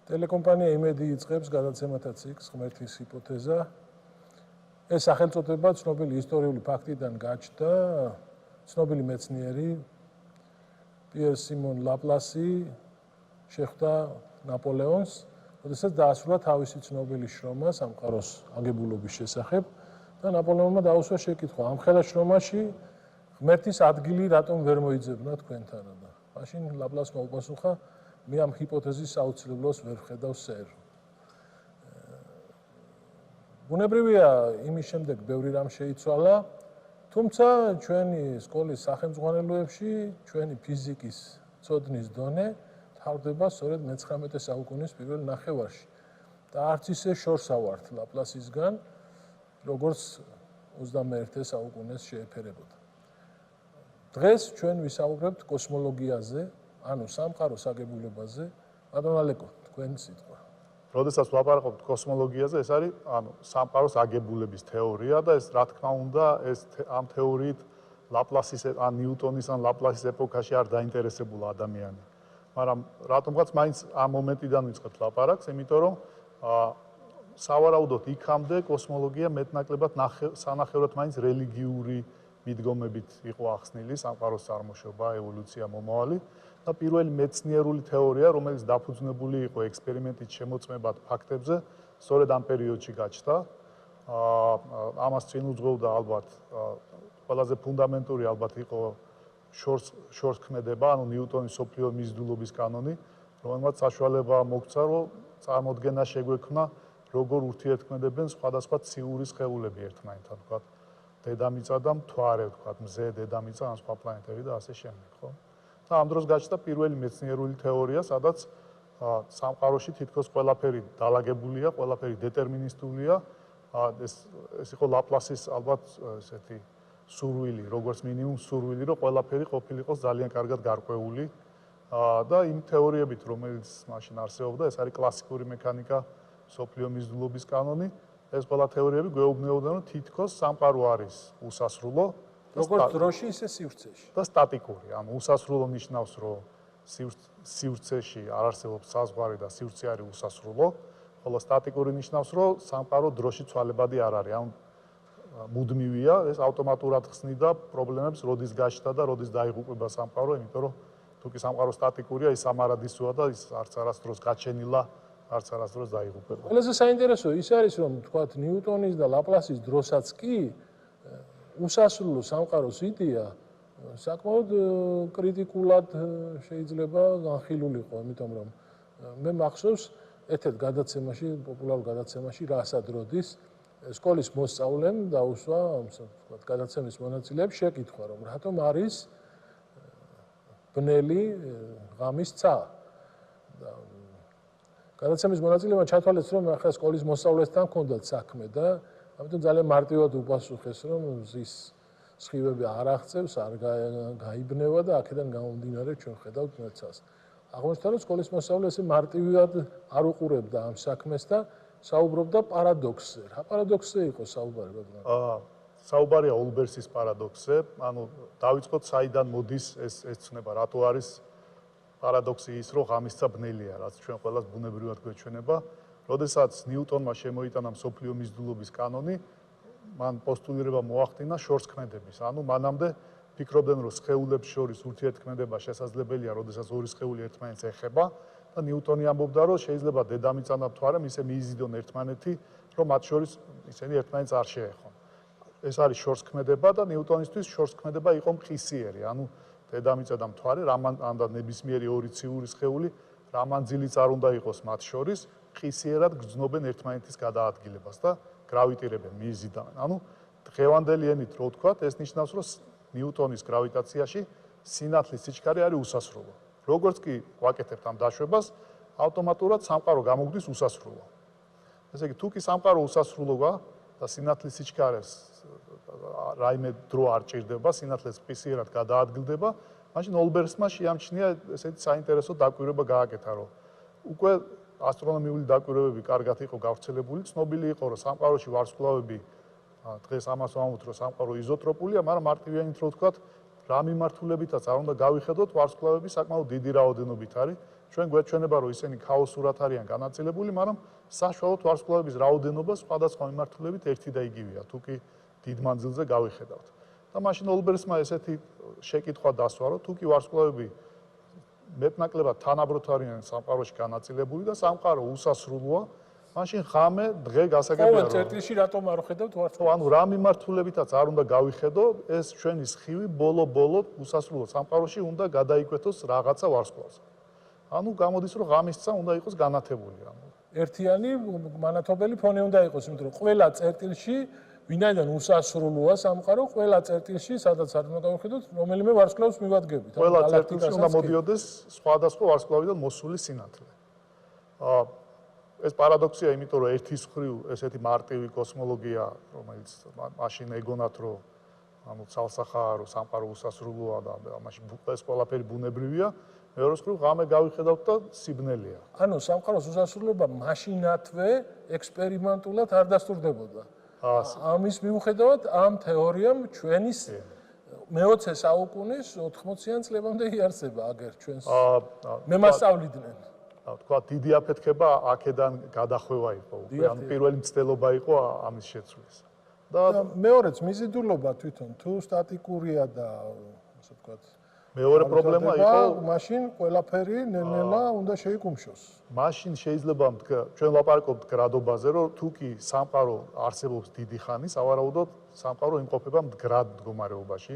ტელეკომპანია იმედი იწყებს გადაცემათა ციკლს ღმერთის ჰიპოთეზა. ეს სახელწოდება ცნობილი ისტორიული ფაქტიდან გაჩნდა. ცნობილი მეცნიერი პიერ სიმონ ლაპლასი შეხვდა ნაპოლეონს, როდესაც დაასრულა თავისი ცნობილი შრომა სამყაროს აგებულების შესახებ და ნაპოლეონმა დაუსვა შეკითხვა, ამ ხელა შრომაში ღმერთის ადგილი რატომ ვერ მოიძებნა თქვენთანა და მაშინ ლაპლასმა უპასუხა, მე ამ ჰიპოთეზის აუცილებლობას ვერ ვხედავ სერ. ბუნებრივია იმის შემდეგ ბევრი რამ შეიცვალა, თუმცა ჩვენი სკოლის სახელმძღვანელოებში ჩვენი ფიზიკის ცოდნის დონე თავდება სწორედ მე-19 საუკუნის პირველ ნახევარში და არც ისე შორს ავართ ლაპლასისგან, როგორც 21 საუკუნეს შეეფერებოდა. დღეს ჩვენ ვისაუბრებთ კოსმოლოგიაზე, ანუ სამყაროს აგებულებაზე. ბატონ ალეკო, თქვენი სიტყვა. როდესაც ვლაპარაკობთ კოსმოლოგიაზე, ეს არის სამყაროს აგებულების თეორია და ეს რა თქმა უნდა, ამ თეორიით ლაპლასის ან ნიუტონის ან ლაპლასის ეპოქაში არ დაინტერესებულა ადამიანი. მაგრამ რატომღაც მაინც ამ მომენტიდან ვიწყებთ ლაპარაკს, იმიტომ რომ სავარაუდოდ იქამდე კოსმოლოგია მეტნაკლებად სანახევრად მაინც რელიგიური მიდგომებით იყო ახსნილი, სამყაროს წარმოშობა, ევოლუცია, მომავალი და პირველი მეცნიერული თეორია, რომელიც დაფუძნებული იყო ექსპერიმენტით შემოწმებად ფაქტებზე, სწორედ ამ პერიოდში გაჩნდა. ამას წინ უძღვევდა ალბათ ყველაზე ფუნდამენტური ალბათ იყო შორს ქმედება, ანუ ნიუტონის მსოფლიო მიზიდულობის კანონი, რომელმაც საშუალება მოგცა, რომ წარმოდგენა შეგვექმნა, როგორ ურთიერთქმედებენ სხვადასხვა ციური სხეულები ერთმანეთთან, ვთქვათ, დედამიწა და მთვარე, ვთქვათ, მზე, დედამიწა, ან სხვა პლანეტები და ასე შემდეგ, ხო? და ამ დროს გაჩნდა პირველი მეცნიერული თეორია, სადაც სამყაროში თითქოს ყველაფერი დალაგებულია, ყველაფერი დეტერმინისტულია. ეს იყო ლაპლასის ალბათ ესეთი სურვილი, როგორც მინიმუმ სურვილი, რომ ყველაფერი ყოფილიყოს ძალიან კარგად გარკვეული და იმ თეორიებით, რომელიც მაშინ არსებობდა, ეს არის კლასიკური მექანიკა, მსოფლიო მიზიდულობის კანონი, ეს ყველა თეორიები გვეუბნებოდნენ, რომ თითქოს სამყარო არის უსასრულო, როგორც დროში, ისე სივრცეში. და სტატიკური. ანუ უსასრულო ნიშნავს, რომ სივრცეში არ არსებობს საზღვარი და სივრცე არის უსასრულო, ხოლო სტატიკური ნიშნავს, რომ სამყარო დროში ცვალებადი არ არის. ანუ მუდმივია, ეს ავტომატურად ხსნიდა პრობლემებს, როდის გაჩნდა და როდის დაიღუპება სამყარო, იმიტომ რომ თუ კი სამყარო სტატიკურია, ის ამარადისოა და ის არც არასდროს გაჩენილა, არც არასდროს დაიღუპება. ყველაზე საინტერესო ის არის, რომ თქვათ ნიუტონის და ლაპლასის დროსაც კი უსასრულო სამყაროს იდეა საკმაოდ კრიტიკულად შეიძლება განხილულიყო, იმიტომ რომ მე მახსოვს ერთ-ერთ გადაცემაში, პოპულარულ გადაცემაში რასადროდის სკოლის მოსწავლემ დაუსვა, ვთქვათ, გადაცემის მონაწილეებს შეკითხვა, რომ რატომ არის ბნელი ღამის ცა. და გადაცემის მონაწილეებმა ჩათვალეს, რომ ახლა სკოლის მოსწავლესთან ჰქონდათ საქმე და ამიტომ ძალიან მარტივად უპასუხეს, რომ მზის სხივები არ აღწევს, არ გაიბნევა და აქედან გამომდინარე ჩვენ ხედავთ ცას. აღმოჩნდა, რომ სკოლის მოსწავლე ესე მარტივად არ უყურებდა ამ საქმეს და საუბრობდა პარადოქსზე. რა პარადოქსზე იყო საუბარი, ბატონო? საუბარია ოლბერსის პარადოქსზე. ანუ დავიწყოთ, საიდან მოდის ეს ცნება, რატო არის პარადოქსი ის, რომ ღამისცა ბნელია, რაც ჩვენ ყველას ბუნებრივად გვეჩვენება. როდესაც ნიუტონმა შემოიტანა მსოფლიო მიზიდულობის კანონი, მან პოსტულირება მოახდინა შორსქმედების. ანუ მანამდე ფიქრობდნენ, რომ სხეულებს შორის ურთიერთქმედება შესაძლებელია, როდესაც ორი სხეული ერთმანეთს ეხება და ნიუტონი ამბობდა, რომ შეიძლება დედამიწა და მთვარე ისე მიიზიდონ ერთმანეთი, რომ მათ შორის ისინი ერთმანეთს არ შეეხონ. ეს არის შორსქმედება და ნიუტონისთვის შორსქმედება იყო მყისიერი, ანუ დედამიწა და მთვარე, ან და ნებისმიერი ორი ციური სხეული, რა მანძილიც არ უნდა იყოს მათ შორის, მყისიერად გრძნობენ ერთმანეთის გადაადგილებას და გრავიტირებენ, მიიზიდავენ. ანუ დღევანდელი ენით რო ვთქვათ, ეს ნიშნავს, რომ ნიუტონის გრავიტაციაში სინათლის სიჩქარე არის უსასრულო. როგორც კი ვაკეთებთ ამ დაშვებას, ავტომატურად სამყარო გამოგვდის უსასრულო. ესე იგი, თუ კი სამყარო უსასრულოა და სინათლის სიჩქარეს რაიმე დრო არ ჭირდება, სინათლეს მყისიერად გადაადგილდება, მაშინ ოლბერსმა შეამჩნია ესეთი საინტერესო დაკვირვება გააკეთა, რომ უკვე ასტრონომიული დაკვირვებები კარგად იყო გავრცელებული, ცნობილი იყო, რომ სამყაროში ვარსკვლავები დღეს ამას ვამბობთ, რომ სამყარო იზოტროპულია, მაგრამ მარტივიანით რო ვთქვათ, რა მიმართულებითაც არ უნდა გავიხედოთ, ვარსკვლავები საკმაოდ დიდი რაოდენობით არის ჩვენ გვეჩვენება, რომ ისინი ქაოსურად არიან განაწილებული, მაგრამ საშუალოდ ვარსკვლავების რაოდენობა სხვადასხვა მიმართულებით ერთი და იგივეა, თუ კი დიდ მანძილზე გავიხედავთ. და მაშინ ოლბერსმა ესეთი შეკითხვა დასვა, რომ თუ კი ვარსკვლავები მეტნაკლებად თანაბრად არიან სამყაროში განაწილებული და სამყარო უსასრულოა, მაშინ ღამე დღე გასაგებია. ყოველ წერტილში რატომ არ ვხედავთ ვარსკვლავს? ანუ რა მიმართულებითაც არ უნდა გავიხედო, ეს ჩვენი სხივი ბოლო-ბოლო უსასრულო სამყაროში უნდა გადაიკვეთოს რაღაცა ვარსკვლავს. ანუ გამოდის, რომ ღამისცა უნდა იყოს განათებული. ერთიანი მანათობელი ფონი უნდა იყოს, იმიტომ რომ ყველა წერტილში ვინაიდან უსასრულოა სამყარო, ყველა წერტილში, სადაც არ უნდა გავიხედოთ, რომელიმე ვარსკვლავს მივადგებით. ყველა წერტილში უნდა მოდიოდეს სხვადასხვა ვარსკვლავიდან მოსული სინათლე. ეს პარადოქსია, იმიტომ რომ ერთის მხრივ ესეთი მარტივი კოსმოლოგია, რომელიც მაშინ ეგონათ, რომ ანუ ცალსახაა, რომ სამყარო უსასრულოა და მაშინ ეს ყველაფერი ბუნებრივია, მეორეს მხრივ ღამე გავიხედავთ და სიბნელეა. ანუ სამყაროს უსასრულობა მაშინათვე ექსპერიმენტულად არ დასტურდებოდა. ამის მიუხედავად ამ თეორიამ ჩვენის მე-20 საუკუნის 80-იან წლებამდე იარსება აგერ ჩვენს მემასწავლიდნენ. თქვა დიდი აფეთქება აქედან გადახვევა იყო. ანუ პირველი მცდელობა იყო ამის შეცვლის. და მეორეც მიზიდულობა თვითონ თუ სტატიკურია და ასე ვთქვათ მეორე პრობლემა იყო მაშინ ყველაფერი ნელ-ნელა უნდა შეიკუმშოს. მაშინ შეიძლება ჩვენ ლაპარაკობთ გრადობაზე, რომ თუ კი სამყარო არსებობს დიდი ხანი, სავარაუდოდ სამყარო იმყოფება მდგრად მდგომარეობაში.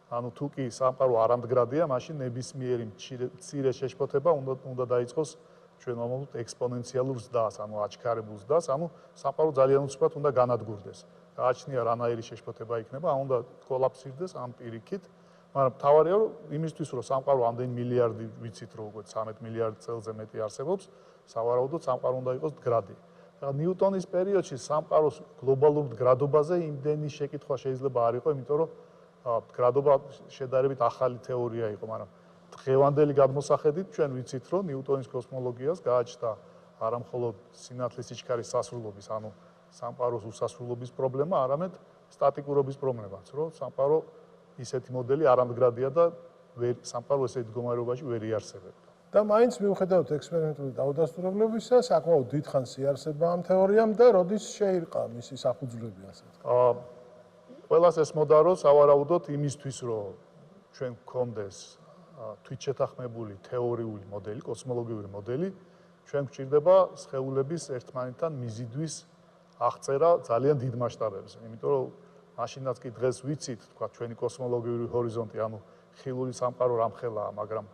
ანუ თუ კი სამყარო არამდგრადია, მაშინ ნებისმიერი მცირე შეშფოთება უნდა დაიწყოს ჩვენ ვამბობთ ექსპონენციალურ ზრდას, ანუ აჩქარებულ ზრდას, ანუ სამყარო ძალიან უცბად უნდა განადგურდეს. გააჩნია რანაირი შეშფოთება იქნება, უნდა კოლაფსირდეს ამ პირიქით. მაგრამ თავარია რომ იმისთვის რომ სამყარო ამდენი მილიარდი ვიცით რომ უკვე 13 მილიარდ წელზე მეტი არსებობს, სავარაუდოდ სამყარო უნდა იყოს მდგრადი. და ნიუტონის პერიოდში სამყაროს გლობალურ მდგრადობაზე იმდენი შეკითხვა შეიძლება არ იყო, იმიტომ რომ მდგრადობა შედარებით ახალი თეორია იყო, მაგრამ დღევანდელი გადმოსახედით ჩვენ ვიცით რომ ნიუტონის კოსმოლოგიას გააჩნდა არა მხოლოდ სინათლის სიჩქარის სასრულობის, ანუ სამყაროს უსასრულობის პრობლემა, არამედ სტატიკურობის პრობლემაც, რომ სამყარო ისეთი მოდელი არამდგრადია და სამყარო ესეთ მდგომარეობაში ვერ იარსებებდა. და მაინც მიუხედავად ექსპერიმენტული დაუდასტურებლებისა, საკმაოდ დიდხანს იარსება ამ თეორიამ და როდის შეირყა მისი საფუძვლები ასე ვთქვათ. ყველას ესმოდა რომ სავარაუდოდ იმისთვის რომ ჩვენ გქონდეს თვითშეთანხმებული თეორიული მოდელი, კოსმოლოგიური მოდელი, ჩვენ გვჭირდება სხეულების ერთმანეთთან მიზიდვის აღწერა ძალიან დიდ მასშტაბებზე. იმიტომ რომ მაშინაც კი დღეს ვიცით, თქვა ჩვენი კოსმოლოგიური ჰორიზონტი, ანუ ხილული სამყარო რამხელაა, მაგრამ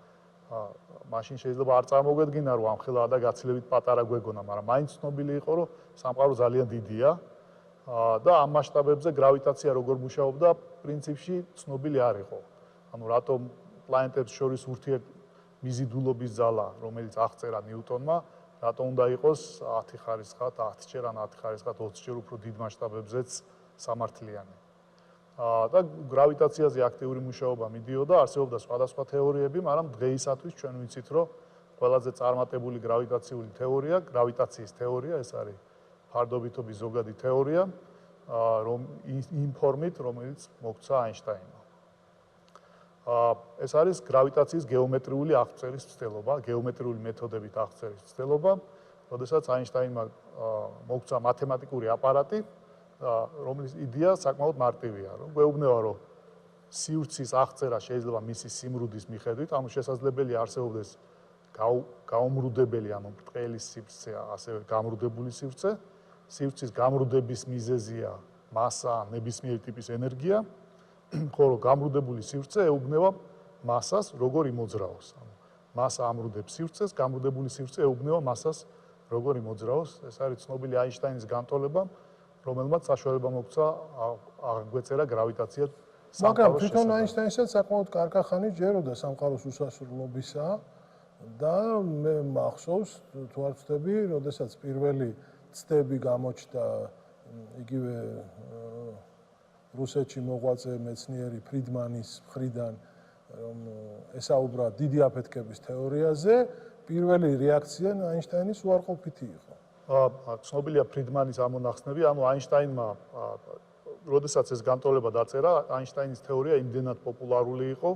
მაშინ შეიძლება არ წარმოგვედგინა, რომ ამხელაა და გაცილებით პატარა გვეგონა, მაგრამ მაინც ცნობილი იყო, რომ სამყარო ძალიან დიდია და ამ მასშტაბებზე გრავიტაცია როგორ მუშაობდა, პრინციპში ცნობილი არ იყო. ანუ რატომ პლანეტებს შორის ურთიერთმიზიდულობის ძალა, რომელიც აღწერა ნიუტონმა, რატომ უნდა იყოს 10 ხარისხად, 10 ჯერ ან 10 ხარისხად 20 ჯერ უფრო დიდ მასშტაბებზეც სამართლიანი. და გრავიტაციაზე აქტიური მუშაობა მიდიოდა, არსებობდა სხვადასხვა თეორიები, მაგრამ დღეისათვის ჩვენ ვიცით, რომ ყველაზე წარმატებული გრავიტაციული თეორია, გრავიტაციის თეორია, ეს არის ფარდობითობის ზოგადი თეორია, იმ ფორმით, რომელიც მოგცა აინშტაინმა. ეს არის გრავიტაციის გეომეტრიული აღწერის ცდელობა, გეომეტრიული მეთოდებით აღწერის ცდელობა, როდესაც აინშტაინმა მოგცა მათემატიკური აპარატი, რომლის იდეა საკმაოდ მარტივია, რომ გვეუბნება, რომ სივრცის აღწერა შეიძლება მისი სიმრუდის მიხედვით, ანუ შესაძლებელია არსებობდეს გაუმრუდებელი, ანუ ბრტყელი სივრცე, ასევე გამრუდებული სივრცე. სივრცის გამრუდების მიზეზია მასა, ნებისმიერი ტიპის ენერგია, ხოლო გამრუდებული სივრცე ეუბნება მასას, როგორ იმოძრაოს. მასა ამრუდებს სივრცეს, გამრუდებული სივრცე ეუბნება მასას, როგორ იმოძრაოს. ეს არის ცნობილი აინშტაინის განტოლება, რომელმაც საშუალება მოგცა აღვეწერა გრავიტაცია სამყაროს მაგრამ თვითონ აინშტაინსაც საკმაოდ კარგახანი ჯეროდა სამყაროს უსასრულობისა და მე მახსოვს თუ არ ვცდები, როდესაც პირველი ცდები გამოჩნდა იგივე რუსეთში მოღვაწე მეცნიერი ფრიდმანის მხრიდან, რომ ესაუბრა დიდი აფეთქების თეორიაზე, პირველი რეაქცია აინშტაინის უარყოფითი იყო. ცნობილია ფრიდმანის ამონახსნები, ანუ აინშტაინმა, როდესაც ეს განტოლება დაწერა, აინშტაინის თეორია იმდენად პოპულარული იყო,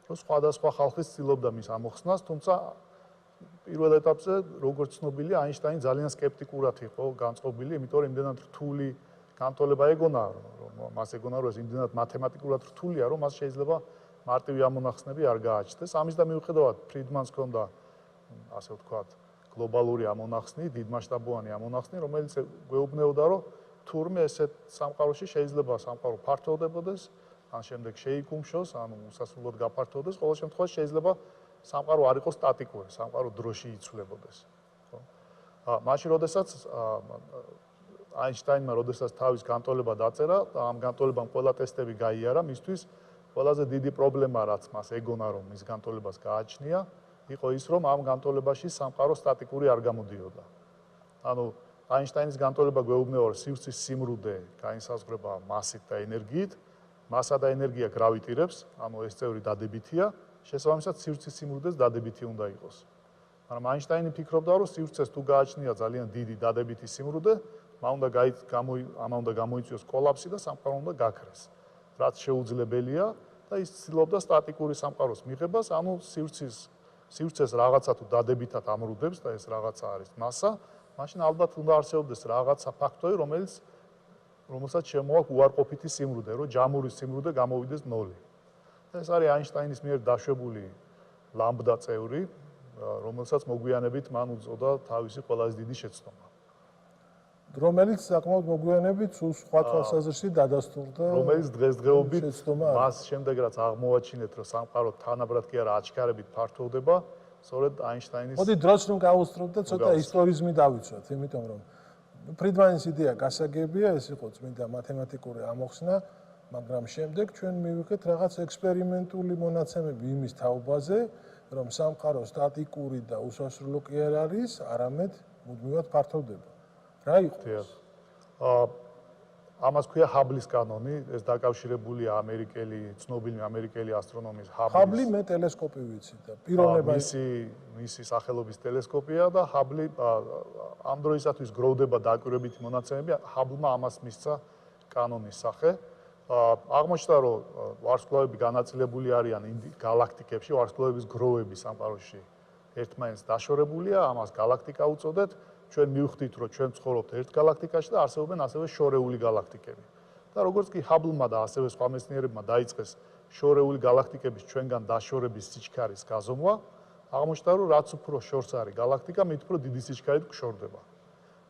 რომ სხვადასხვა ხალხი ცდილობდა მის ამოხსნას, თუმცა პირველ ეტაპზე, როგორც ცნობილია, აინშტაინი ძალიან სკეპტიკურად იყო განწყობილი, იმიტომ რომ იმდენად რთული განტოლება ეგონა, რომ მას ეგონა, რომ ეს იმდენად მათემატიკურად რთულია, რომ მას შეიძლება მარტივი ამონახსნები არ გააჩნდეს. ამის და მიუხედავად ფრიდმანს ჰქონდა, ასე ვთქვათ, გლობალური ამონახსნი, დიდმასშტაბოვანი ამონახსნი, რომელიც გვეუბნებოდა, რომ თურმე ესეთ სამყაროში შეიძლება სამყარო ფართოვდებოდეს, ან შემდეგ შეიკუმშოს, ანუ უსასრულოდ გაფართოვდეს, ყოველ შემთხვევაში შეიძლება სამყარო არ იყოს სტატიკური, სამყარო დროში იცვლებოდეს. ხო? მაშინ, როდესაც აინშტაინმა თავის განტოლება დაწერა და ამ განტოლებამ ყველა ტესტები გაიარა, მისთვის ყველაზე დიდი პრობლემა, რაც მას ეგონა, რომ მის განტოლებას გააჩნია, იყო ის, რომ ამ განტოლებაში სამყარო სტატიკური არ გამოდიოდა. ანუ აინშტაინის განტოლება გვეუბნება, რომ სივრცის სიმრუდე განისაზღვრება მასით და ენერგიით, მასა და ენერგია გრავიტირებს, ანუ ეს წევრი დადებითია, შესაბამისად სივრცის სიმრუდეს დადებითი უნდა იყოს. მაგრამ აინშტაინი ფიქრობდა, რომ სივრცეს თუ გააჩნია ძალიან დიდი დადებითი სიმრუდე, ამ უნდა გამოიწვიოს კოლაფსი და სამყარო უნდა გაქრეს. რაც შეუძლებელია და ის ცდილობდა სტატიკური სამყაროს მიღებას, ანუ სივრცეს რაღაცა თუ დადებითად ამრუდებს და ეს რაღაცა არის მასა, მაშინ ალბათ უნდა არსებობდეს რაღაცა ფაქტორი, რომელსაც შემოაქვს უარყოფითი სიმრუდე, რომ ჯამური სიმრუდე გამოვიდეს ნოლი. ეს არის აინშტაინის მიერ დაშვებული ლამბდა წევრი, რომელსაც მოგვიანებით მან უწოდა თავისი ყველაზე დიდი შეცდომა. რომელიც საკმაოდ მოგვიანებით სხვა თვალსაზრისით დადასტურდა. რომელიც დღესდღეობით მას შემდეგ რაც აღმოაჩინეთ, რომ სამყარო თანაბრად კი არა აჩქარებით ფართოვდება, სწორედ აინშტაინის მოდი დროს რომ გავუსწროთ და ცოტა ისტორიზმი დავიცვათ, იმიტომ რომ ფრიდმანის იდეა გასაგებია, ეს იყო წმინდა მათემატიკური ამოხსნა, მაგრამ შემდეგ ჩვენ მივიღეთ რაღაც ექსპერიმენტული მონაცემები იმის თაობაზე, რომ სამყარო სტატიკური და უსასრულო კი არ არის, არამედ მუდმივად ფართოვდება. რა იყო? ამას ქვია ჰაბლის კანონი, ეს დაკავშირებულია ცნობილი ამერიკელი ასტრონომის ჰაბლი მე ტელესკოპი ვიცი და პიროვნება მისი სახელობის ტელესკოპია და ჰაბლი ამ დროისათვის გროვდება დაკვირვებითი მონაცემები, ჰაბლმა ამას მისცა კანონის სახე. აღმოჩნდა, რომ ვარსკვლავები განაწილებული არიან გალაქტიკებში, ვარსკვლავების გროვები სამყაროში ერთმანეთს დაშორებულია, ამას გალაქტიკა უწოდეთ. ჩვენ მივხვდით, რომ ჩვენ ვცხოვრობთ ერთ გალაქტიკაში და არსებობენ ასევე შორეული გალაქტიკები. და როგორც კი ჰაბლმა და ასევე სხვა მეცნიერებმა დაიწყეს შორეული გალაქტიკების ჩვენგან დაშორების სიჩქარის გაზომვა, აღმოჩნდა, რომ რაც უფრო შორს არის გალაქტიკა, მით უფრო დიდი სიჩქარით გშორდება.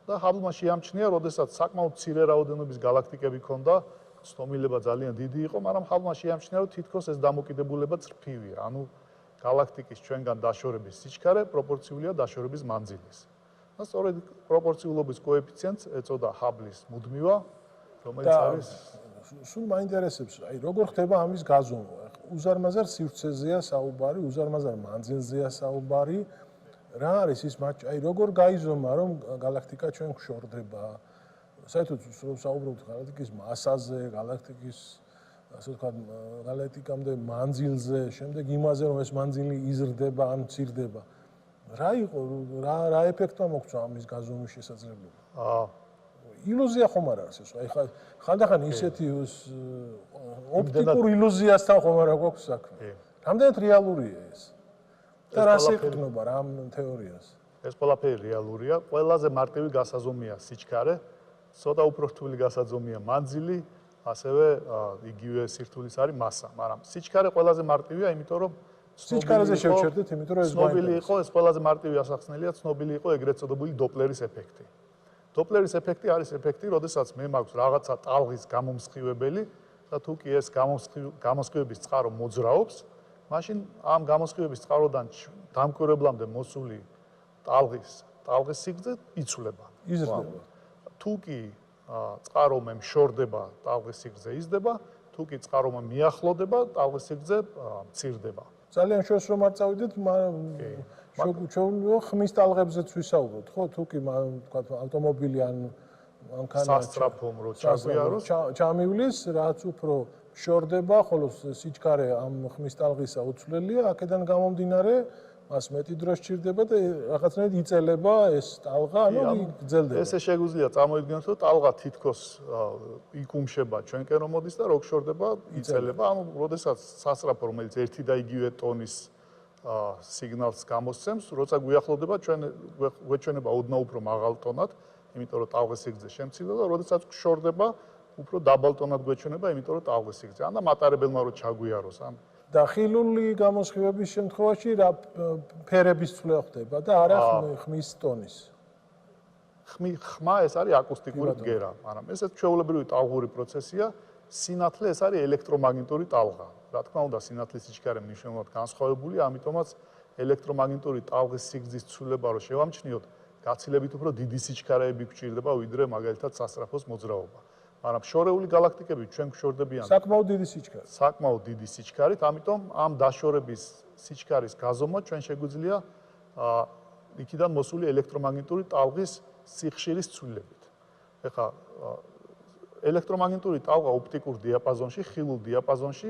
და ჰაბლმა შეამჩნია, როდესაც საკმაოდ მცირე რაოდენობის გალაქტიკები ქონდა, ცნობილება ძალიან დიდი იყო, მაგრამ ჰაბლმა შეამჩნია, რომ თითქოს ეს დამოკიდებულება წრფივია, ანუ გალაქტიკის ჩვენგან დაშორების სიჩქარე პროპორციულია დაშორების მანძილის. და სწორედ პროპორციულობის კოეფიციენტს ეწოდა ჰაბლის მუდმივა, რომელიც არის სულ მაინტერესებს, როგორ ხდება ამის გაზომვა. უზარმაზარ სივრცეზეა საუბარი, უზარმაზარ მანძილზეა საუბარი. რა არის ის როგორ გაიზომა, რომ გალაქტიკა ჩვენ გვშორდება? საერთოდ საუბრობთ გალაქტიკის მასაზე, გალაქტიკის ასე ვთქვათ, გალაქტიკამდე მანძილზე, შემდეგ იმაზე, რომ ეს მანძილი იზრდება ან მცირდება. რა იყო, რა ეფექტმა მოგვცა ამის გაზომვის შესაძლებლობა? ილუზია ხომ არ არის ეს? ხანდახან ისეთი ოპტიკურ ილუზიასთან ხომ არა გვაქვს საქმე? რამდენად რეალურია ეს? და რას ეყრდნობა რა ამ თეორიას? ეს ყველაფერი რეალურია. ყველაზე მარტივი გასაზომია სიჩქარე, ცოტა უფრო რთული გასაზომია მანძილი, ასევე იგივე სირთულის არის მასა, მაგრამ სიჩქარე ყველაზე მარტივია, იმიტომ რომ სიჩქარეზე შევჩერდეთ, იმიტომ რომ ეს ცნობილი იყო, ეს ყველაზე მარტივი ასახსნელია, ცნობილი იყო ეგრეთ წოდებული დოპლერის ეფექტი. დოპლერის ეფექტი არის ეფექტი, როდესაც მე მაქვს რაღაცა ტალღის გამომსხივებელი და თუ კი ეს გამოსხივების წყარო მოძრაობს, მაშინ ამ გამოსხივების წყაროდან დამკვირვებლამდე მოსული ტალღის სიგრძე იცვლება. იზრდება. თუ კი წყარომე მშორდება, ტალღის სიგრძე იზრდება, თუ კი წყარომე მიახლოდება, ტალღის სიგრძე მცირდება. ძალიან შორს რომ არ წავიდეთ, ჩვენ ხმის ტალღებზეც ვისაუბროთ, ხო? თუ კი ვთქვათ ავტომობილი ან სასწრაფომ რო ჩაგვიაროს, ჩამივლის, რაც უფრო შორდება, ხოლო სიჩქარე ამ ხმის ტალღისა უცვლელია, აქედან გამომდინარე, მას მეტი დრო სჭირდება და რაღაცნაირად იწელება ეს ტალღა, ანუ გრძელდება. ესე შეგვიძლია წარმოიდგინოთ, რომ ტალღა თითქოს იკუმშება ჩვენკენ რომ მოდის და როგ შორდება, იწელება, ანუ როდესაც სასწრაფო, რომელიც ერთი და იგივე ტონის სიგნალს გამოსცემს, როცა გვიახლოვდება გვეჩვენება ოდნავ უფრო მაღალ ტონად, იმიტომ რომ ტალღის სიგრძე შემცირდება და როდესაც გშორდება, უფრო დაბალ ტონად გვეჩვენება, იმიტომ რომ ტალღის სიგრძე. ან და მატარებელმა რო ჩაგვიაროს ამ და ხილული გამოსხივების შემთხვევაში რა ფერების ცვლილება ხდება და არა ხმის ტონის. ხმა ეს არის აკუსტიკური ბგერა, მაგრამ ესეც ჩვეულებრივი ტალღური პროცესია. სინათლე ეს არის ელექტრომაგნიტური ტალღა. რა თქმა უნდა, სინათლის სიჩქარე მნიშვნელოვნად განსხვავებულია, ამიტომაც ელექტრომაგნიტური ტალღის სიგრძის ცვლილება რო შევამჩნიოთ, გაცილებით უფრო დიდი სიჩქარეები გვჭირდება, ვიდრე მაგალითად სასწრაფოს მოძრაობა. მაგრამ შორეული galaktikები ჩვენ გვშორდებიან საკმაოდ დიდი სიჩქარით. საკმაოდ დიდი სიჩქარით, ამიტომ ამ დაშორების სიჩქარის გაზომა ჩვენ შეგვიძლია იქიდან მოსული ელექტრომაგნიტური ტალღის სიხშირის ცვლილებით. ეხლა ელექტრომაგნიტური ტალღა ოპტიკურ დიაპაზონში, ხილულ დიაპაზონში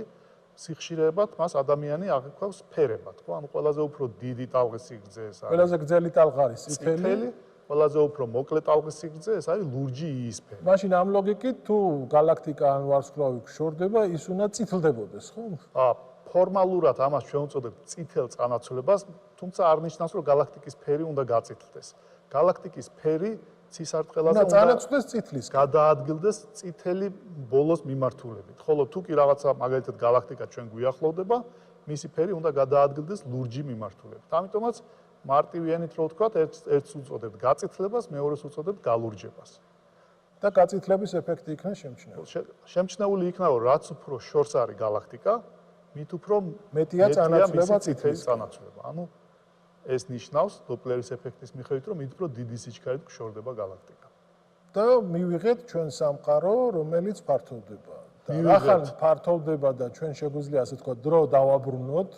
სიხშირებად მას ადამიანი აღიქვავს ფერებად, ხო? ანუ ყველაზე უფრო დიდი ტალღის სიგრძე ეს არის. ყველაზე გრძელი ტალღა არის წითელი, ყველაზე უფრო მოკლე ტალღის სიგრძე ეს არის ლურჯი იისფერი. მაშინ ამ ლოგიკით თუ galaktika ან ვარსკვლავი გშორდება, ის უნდა წითლდებოდეს, ხო? ფორმალურად ამას ჩვენ ვუწოდებთ წითელ წანაცვლებას, თუმცა არ ნიშნავს, რომ galaktikis ფერი უნდა გაწითლდეს. galaktikis ფერი ცისარტყელაზე უნდა წანაცვლდეს წითლის, გადაადგილდეს წითელი ბოლოს მიმართულებით. ხოლო თუ კი რაღაცა მაგალითად galaktika ჩვენ გვიახლოვდება, მისი ფერი უნდა გადაადგილდეს ლურჯი მიმართულებით. ამიტომაც მარტივიანით რო ვთქვათ, ერთს უწოდებთ გაწითლებას, მეორეს უწოდებთ გალურჯებას. და გაწითლების ეფექტი იქნება შემჩნეული. შემჩნეული იქნება, რომ რაც უფრო შორს არის galaktika, მით უფრო მეტია წანაცვლება წითელი წანაცვლება. ანუ ეს ნიშნავს დოპლერის ეფექტის მიხედვით, რომ მით უფრო დიდი სიჩქარით გშორდება galaktika. და მივიღეთ ჩვენ სამყარო, რომელიც ფართოვდება. და ახალ ფართოვდება და ჩვენ შეგვიძლია ასე თქვა დრო დავაბრუნოთ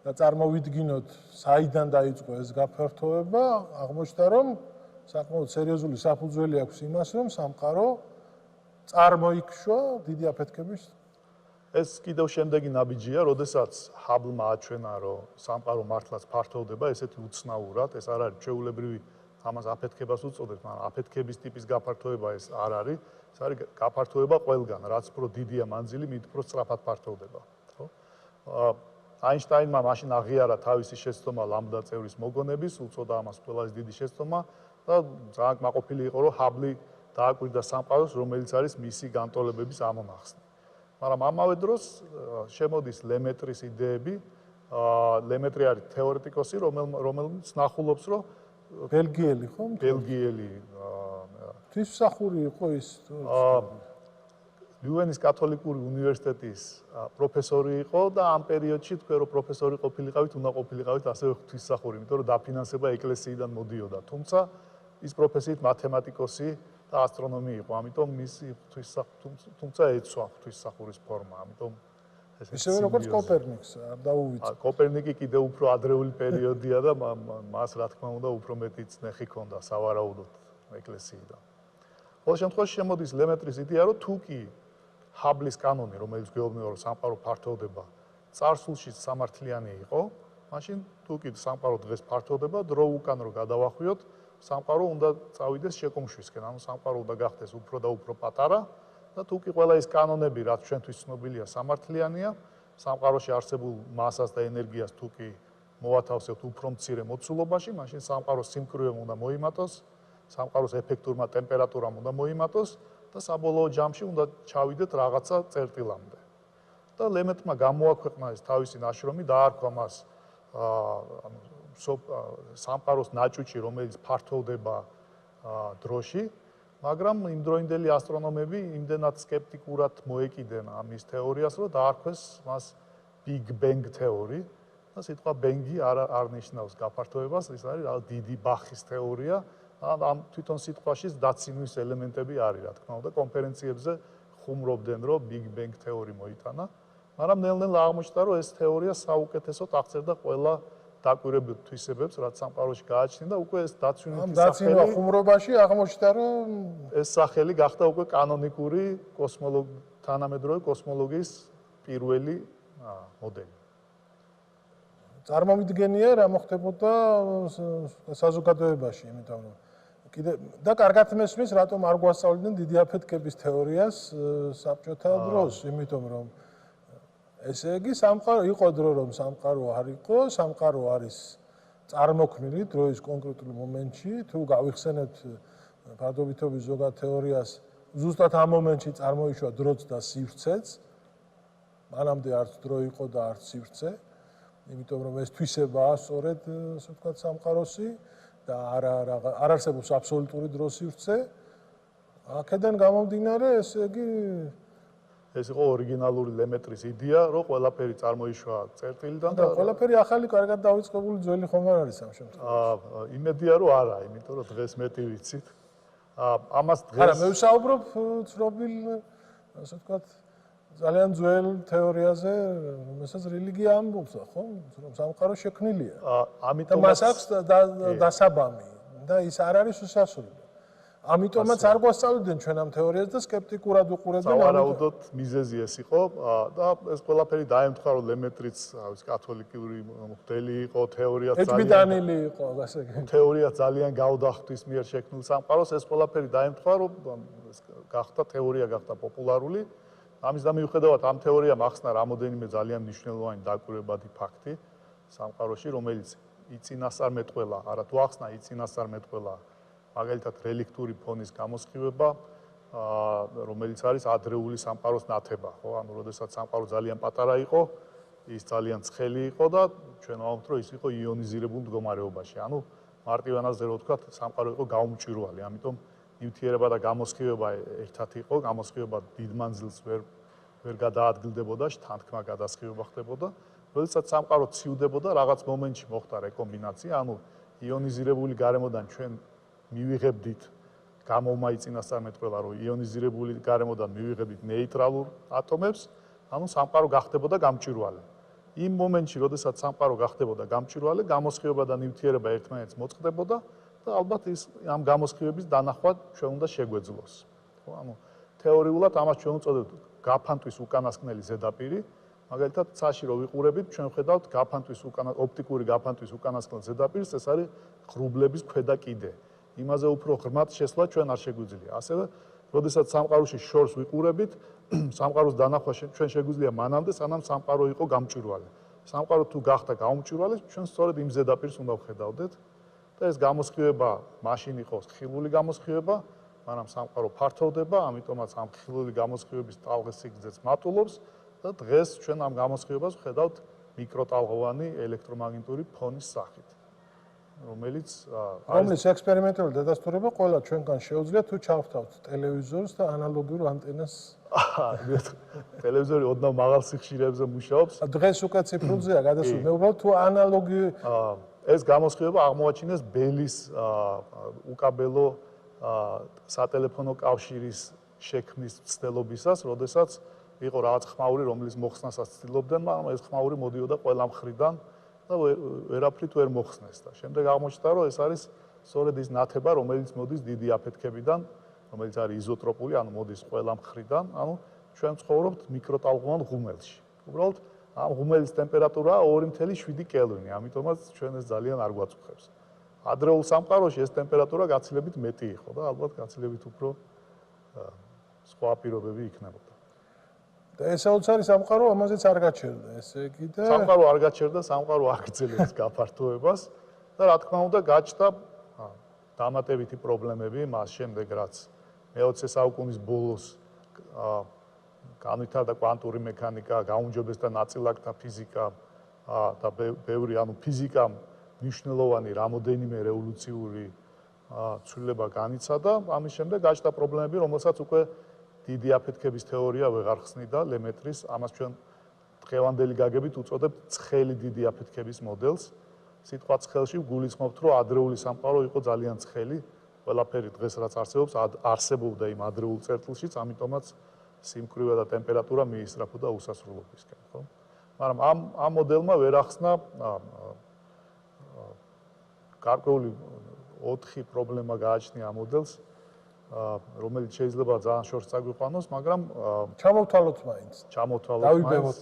და წარმოვიდგინოთ, საიდან დაიწყო ეს გაფართოვება, აღმოჩნდა, რომ საკმაოდ სერიოზული საფუძველი აქვს იმას, რომ სამყარო წარმოიქშვა დიდი აფეთქების. ეს კიდევ შემდეგი ნაბიჯია, როდესაც ჰაბლმა აჩვენა, რომ სამყარო მართლაც ფართოვდება, ესეთი უცნაურად, ეს არ არის ჩვეულებრივი ამას აფეთქებას უწოდებთ, მაგრამ აფეთქების ტიპის გაფართოვება ეს არ არის, ეს არის გაფართოვება ყველგან, რაც უფრო დიდია მანძილი, მით უფრო სწრაფად ფართოვდება, ხო? აინშტაინმა მაშინ აღიარა თავისი შეცდომა ლამბდა წევრის მოგონების, უწოდა ამას ყველაზე დიდი შეცდომა და ძალიან კმაყოფილი იყო, რომ ჰაბლი დააკვირდა სამყაროს, რომელიც არის მისი განტოლებების ამონახსნი. მაგრამ ამავე დროს შემოდის ლემეტრის იდეები. ლემეტრი არის თეორეტიკოსი, რომელიც ნახულობს, რომ ბელგიელი ხო? ბელგიელი ღვთისმსახური იყო ის. ლიუენის კათოლიკური უნივერსიტეტის პროფესორი იყო და ამ პერიოდში თქვენ რომ პროფესორი ყოფილიყავით, უნდა ყოფილიყავით ასევე ღვთისმსახური, იმიტომ რომ დაფინანსება ეკლესიიდან მოდიოდა. თუმცა ის პროფესიით მათემატიკოსი და ასტრონომი იყო, ამიტომ მისი თუმცა ეცვა ღვთისმსახურის ფორმა, ამიტომ ისევე როგორც კოპერნიკს არ დაუვიწყო. კოპერნიკი კიდევ უფრო ადრეული პერიოდია და მას რა თქმა უნდა უფრო მეტი წნეხი ჰქონდა სავარაუდოდ ეკლესიიდან. ყოველ შემთხვევაში შემოდის ლემეტრის იდეა, რომ თუ კი ჰაბლის კანონი, რომელიც გვეუბნება, რომ სამყარო ფართოვდება, წარსულში სამართლიანი იყო, მაშინ თუ კი სამყარო დღეს ფართოვდება, დრო უკან რო გადავახვიოთ, სამყარო უნდა წავიდეს შეკუმშვისკენ, ანუ სამყარო უნდა გახდეს უფრო და უფრო პატარა და თუ კი ყველა ის კანონები, რაც ჩვენთვის ცნობილია, სამართლიანია, სამყაროში არსებულ მასას და ენერგიას თუ კი მოვათავსებთ უფრო მცირე მოცულობაში, მაშინ სამყაროს სიმკვრივემ უნდა მოიმატოს, სამყაროს ეფექტურმა ტემპერატურამ უნდა მოიმატოს და საბოლოო ჯამში უნდა ჩავიდეთ რაღაცა წერტილამდე. და ლემეტმა გამოაქვეყნა ეს თავისი ნაშრომი, დაარქვა მას სამყაროს ნაჭუჭი, რომელიც ფართოვდება დროში, მაგრამ იმდროინდელი ასტრონომები იმდენად სკეპტიკურად მოეკიდნენ ამის თეორიას, რომ დაარქვეს მას Big Bang თეორი. და სიტყვა ბენგი არ ნიშნავს გაფართოვებას, ის არის დიდი ბახის თეორია. ამ თვითონ სიტყვაში დაცინვის ელემენტები არის, რა თქმა უნდა, კონფერენციებზე ხუმრობდნენ, რომ Big Bang თეორი მოიტანა, მაგრამ ნელ-ნელა აღმოჩნდა, რომ ეს თეორია საუკეთესოდ აღწერდა ყველა დაკვირვებულ თვისებებს, რაც სამყაროში გააჩნია და უკვე ეს დაცინვა ხუმრობაში აღმოჩნდა, რომ ეს სახელი გახდა უკვე კანონიკური თანამედროვე კოსმოლოგიის პირველი მოდელი. წარმომიდგენია რა მოხდებოდა საზოგადოებაში, იმიტომ რომ და კარგად მესმის, რატომ არ გვასწავლიდნენ დიდი აფეთქების თეორიას საბჭოთა დროს, იმიტომ რომ ესე იგი სამყარო იყო დრო რომ სამყარო არ იყო, სამყარო არის წარმოქმნილი დროის კონკრეტულ მომენტში, თუ გავიხსენებთ ფარდობითობის ზოგად თეორიას, ზუსტად ამ მომენტში წარმოიშვა დროც და სივრცეც. მანამდე არც დრო იყო და არც სივრცე, იმიტომ რომ ეს თვისებაა სწორედ, ასე ვთქვათ, სამყაროსი და არ არსებობს აბსოლუტური დრო-სივრცე. აქედან გამომდინარე, ესე იგი ეს იყო ორიგინალური ლემეტრის იდეა, რომ ყველაფერი წარმოიშვა წერტილიდან და ყველაფერი ახალი, კარგად დავიწყებული ძველი ხომ არ არის ამ შემთხვევაში. იმედია რომ არა, იმიტომ რომ დღეს მეტი ვიცით. ამას დღეს არა, მე ვსაუბრობ ცნობილ, ასე ვთქვათ, ძალიან ძველ თეორიაზე, რომელსაც რელიგია ამბობს, ხო? რომ სამყარო შექმნილია. ამიტომ მას აქვს დასაბამი და ის არ არის უსასრულო. ამიტომაც არ გვასწავლდნენ ჩვენ ამ თეორიას და სკეპტიკურად უყურებდნენ. სავარაუდოდ მიზეზი ეს იყო და ეს ყველაფერი დაემთხვა რომ ლემეტრიც, ის კათოლიკური მღვდელი იყო, ეჭვმიტანილი იყო, ასე თეორია ძალიან გაუდახვის მიერ შექმნილ სამყაროს, ეს ყველაფერი დაემთხვა რომ გახდა თეორია, გახდა პოპულარული. ამის და მიუხედავად ამ თეორიამ ახსნა რამოდენიმე ძალიან მნიშვნელოვანი დაკვირვებადი ფაქტი სამყაროში, რომელიც იწინასწარმეტყველა, არა თუ ახსნა, იწინასწარმეტყველა მაგალითად რელიქტური ფონის გამოსხივება, რომელიც არის ადრეული სამყაროს ნათება, ხო? ანუ როდესაც სამყარო ძალიან პატარა იყო, ის ძალიან ცხელი იყო და ჩვენ ვამბობთ, რომ ის იყო იონიზირებულ მდგომარეობაში. ანუ მარტივანაზე რო ვთქვათ, სამყარო იყო გაუმჭვირვალი, ამიტომ ნივთიერება და გამოსხივება ერთად იყო, გამოსხივება დიდ მანძილს ვერ გადაადგილდებოდა, შთანთქმა გადასხივება ხდებოდა. როდესაც სამყარო ცივდებოდა, რაღაც მომენტში მოხდა რეკომბინაცია, ანუ იონიზირებული გარემოდან ჩვენ მივიღებდით გამოვმა იწინასწარმეტყველა, რომ იონიზირებული გარემოდან მივიღებდით ნეიტრალურ ატომებს, ანუ სამყარო გახდებოდა გამჭვირვალე. იმ მომენტში, როდესაც სამყარო გახდებოდა გამჭვირვალე, გამოსხივება და ნივთიერება ერთმანეთს მოწყდებოდა და ალბათ ის ამ გამოსხივების დანახვა ჩვენ უნდა შეგვეძლოს. ხო, ანუ თეორიულად ამას ჩვენ უწოდებთ გაფანტვის უკანასკნელი ზედაპირი. მაგალითად, ცაში რო ვიყურებით, ჩვენ ვხედავთ ოპტიკური გაფანტვის უკანასკნელ ზედაპირს, ეს არის ღრუბლების ქვედა კიდე. იმაზე უფრო ღრმად შესვლა ჩვენ არ შეგვიძლია. ასევე, როდესაც სამყაროში შორს ვიყურებით, სამყაროს დანახვა ჩვენ შეგვიძლია მანამდე, სანამ სამყარო იყო გამჭვირვალე. სამყარო თუ გახდა გაუმჭვირვალე, ჩვენ სწორედ იმ ზედაპირს უნდა ვხედავდეთ და ეს გამოსხივება მაშინ იყოს ხილული გამოსხივება, მაგრამ სამყარო ფართოვდება, ამიტომაც ამ ხილული გამოსხივების ტალღის მატულობს და დღეს ჩვენ ამ გამოსხივებას ვხედავთ მიკროტალღოვანი ელექტრომაგნიტური ფონის სახით. რომლის ექსპერიმენტული დადასტურება ყველა ჩვენგან შეუძლია თუ ჩავთავთ ტელევიზორს და ანალოგიურ ანტენას. ტელევიზორი ოდნავ მაღალ სიხშირეებზე მუშაობს. დღეს უკვე ციფრულზეა გადასული. მე უბრალოდ თუ ანალოგი ეს გამოსხივება აღმოაჩინეს ბელის უკაბელო სატელეფონო კავშირის შექმნის მცდელობისას, როდესაც იყო რაღაც ხმაური, რომლის მოხსნასაც ცდილობდნენ, მაგრამ ეს ხმაური მოდიოდა ყველა მხრიდან და ვერაფრით ვერ მოხსნეს და შემდეგ აღმოჩნდა, რომ ეს არის სწორედ ის ნათება, რომელიც მოდის დიდი აფეთქებიდან, რომელიც არის იზოტროპული, ანუ მოდის ყველა მხრიდან, ანუ ჩვენ ცხოვრობთ მიკროტალღოვან ღუმელში. უბრალოდ ამ ღუმელის ტემპერატურაა 2.7 კელვინი, ამიტომაც ჩვენ ეს ძალიან არ გვაწუხებს. ადრეულ სამყაროში ეს ტემპერატურა გაცილებით მეტი იყო და ალბათ გაცილებით უფრო სხვა პირობები იქნებოდა. და ესაუცარი სამყარო ამაზეც არ გაჩერდა, ესე იგი და სამყარო არ გაჩერდა, სამყარო აგრძელებს გაფართოებას და რა თქმა უნდა გაჩნდა დამატებითი პრობლემები მას შემდეგ, რაც მე-20 საუკუნის ბოლოს განვითარდა კვანტური მექანიკა, გაუმჯობესდა ნაწილაკთა ფიზიკა და ბევრი, ანუ ფიზიკამ მნიშვნელოვანი რამოდენიმე რევოლუციური ცვლილება განიცადა, ამის შემდეგ გაჩნდა პრობლემები, რომელსაც უკვე დიდი აფეთქების თეორია ვეღარ ხსნიდა ლემეტრის, ამას ჩვენ დღევანდელი გაგებით უწოდებთ ცხელი დიდი აფეთქების მოდელს. სიტყვა ცხელში გულისხმობთ, რომ ადრეული სამყარო იყო ძალიან ცხელი, ყველაფერი დღეს რაც არსებობს, არსებობდა იმ ადრეულ წერტილშიც, ამიტომაც სიმკვრივე და ტემპერატურა მიისწრაფოდა უსასრულობისკენ, ხო? მაგრამ ამ მოდელმა ვერ ახსნა გარკვეული 4 პრობლემა გააჩნია ამ მოდელს, რომელიც შეიძლება ძალიან შორს წაგვიყვანოს, მაგრამ ჩამოვთვალოთ მაინც. დავიბევოთ.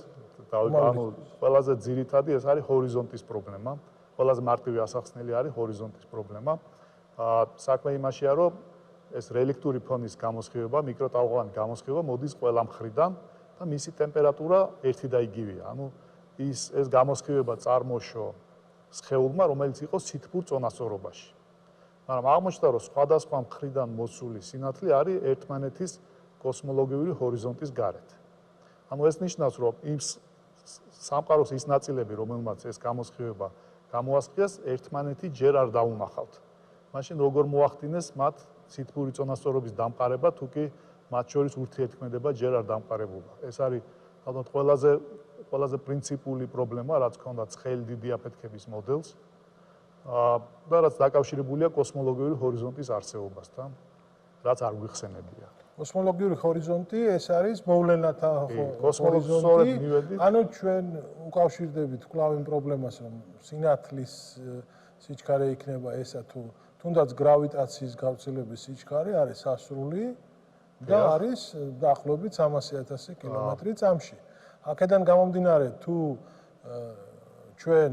ანუ ყველაზე ძირითადი ეს არის ჰორიზონტის პრობლემა. ყველაზე მარტივი ასახსნელი არის ჰორიზონტის პრობლემა. საქმე იმაშია, რომ ეს რელიქტური ფონის გამოსხივება, მიკროტალღოვანი გამოსხივება მოდის ყველა მხრიდან და მისი ტემპერატურა ერთი და იგივეა. ანუ ეს გამოსხივება წარმოშო სხეულმა, რომელიც იყო სითბურ წონასწორობაში. მაგრამ აღმოჩნდა, რომ სხვადასხვა მხრიდან მოსული სინათლე არის ერთმანეთის კოსმოლოგიური ჰორიზონტის გარეთ. ანუ ეს ნიშნავს, რომ იმ სამყაროს ის ნაწილები, რომელმაც ეს გამოსხივება გამოასხიეს, ერთმანეთი ჯერ არ დაუნახავთ. მაშინ როგორ მოახდინეს მათ სითბური წონასწორობის დამყარება, თუ კი მათ შორის ურთიერთქმედება ჯერ არ დამყარებულა. ეს არის ალბათ ყველაზე პრინციპული პრობლემა, რაც ჰქონდა ცხელი დიდი აფეთქების მოდელს და რაც დაკავშირებულია კოსმოლოგიური ჰორიზონტის არსებობასთან, რაც არ გვიხსენებია. კოსმოლოგიური ჰორიზონტი ეს არის მოვლენათა ჰორიზონტი. ანუ ჩვენ უკავშირდებით კვლავ იმ პრობლემას, რომ სინათლის სიჩქარე იქნება ესა თუ თუნდაც გრავიტაციის გავრცელების სიჩქარე არის სასრული და არის დაახლოებით 300,000 კილომეტრი წამში. აქედან გამომდინარე, თუ ჩვენ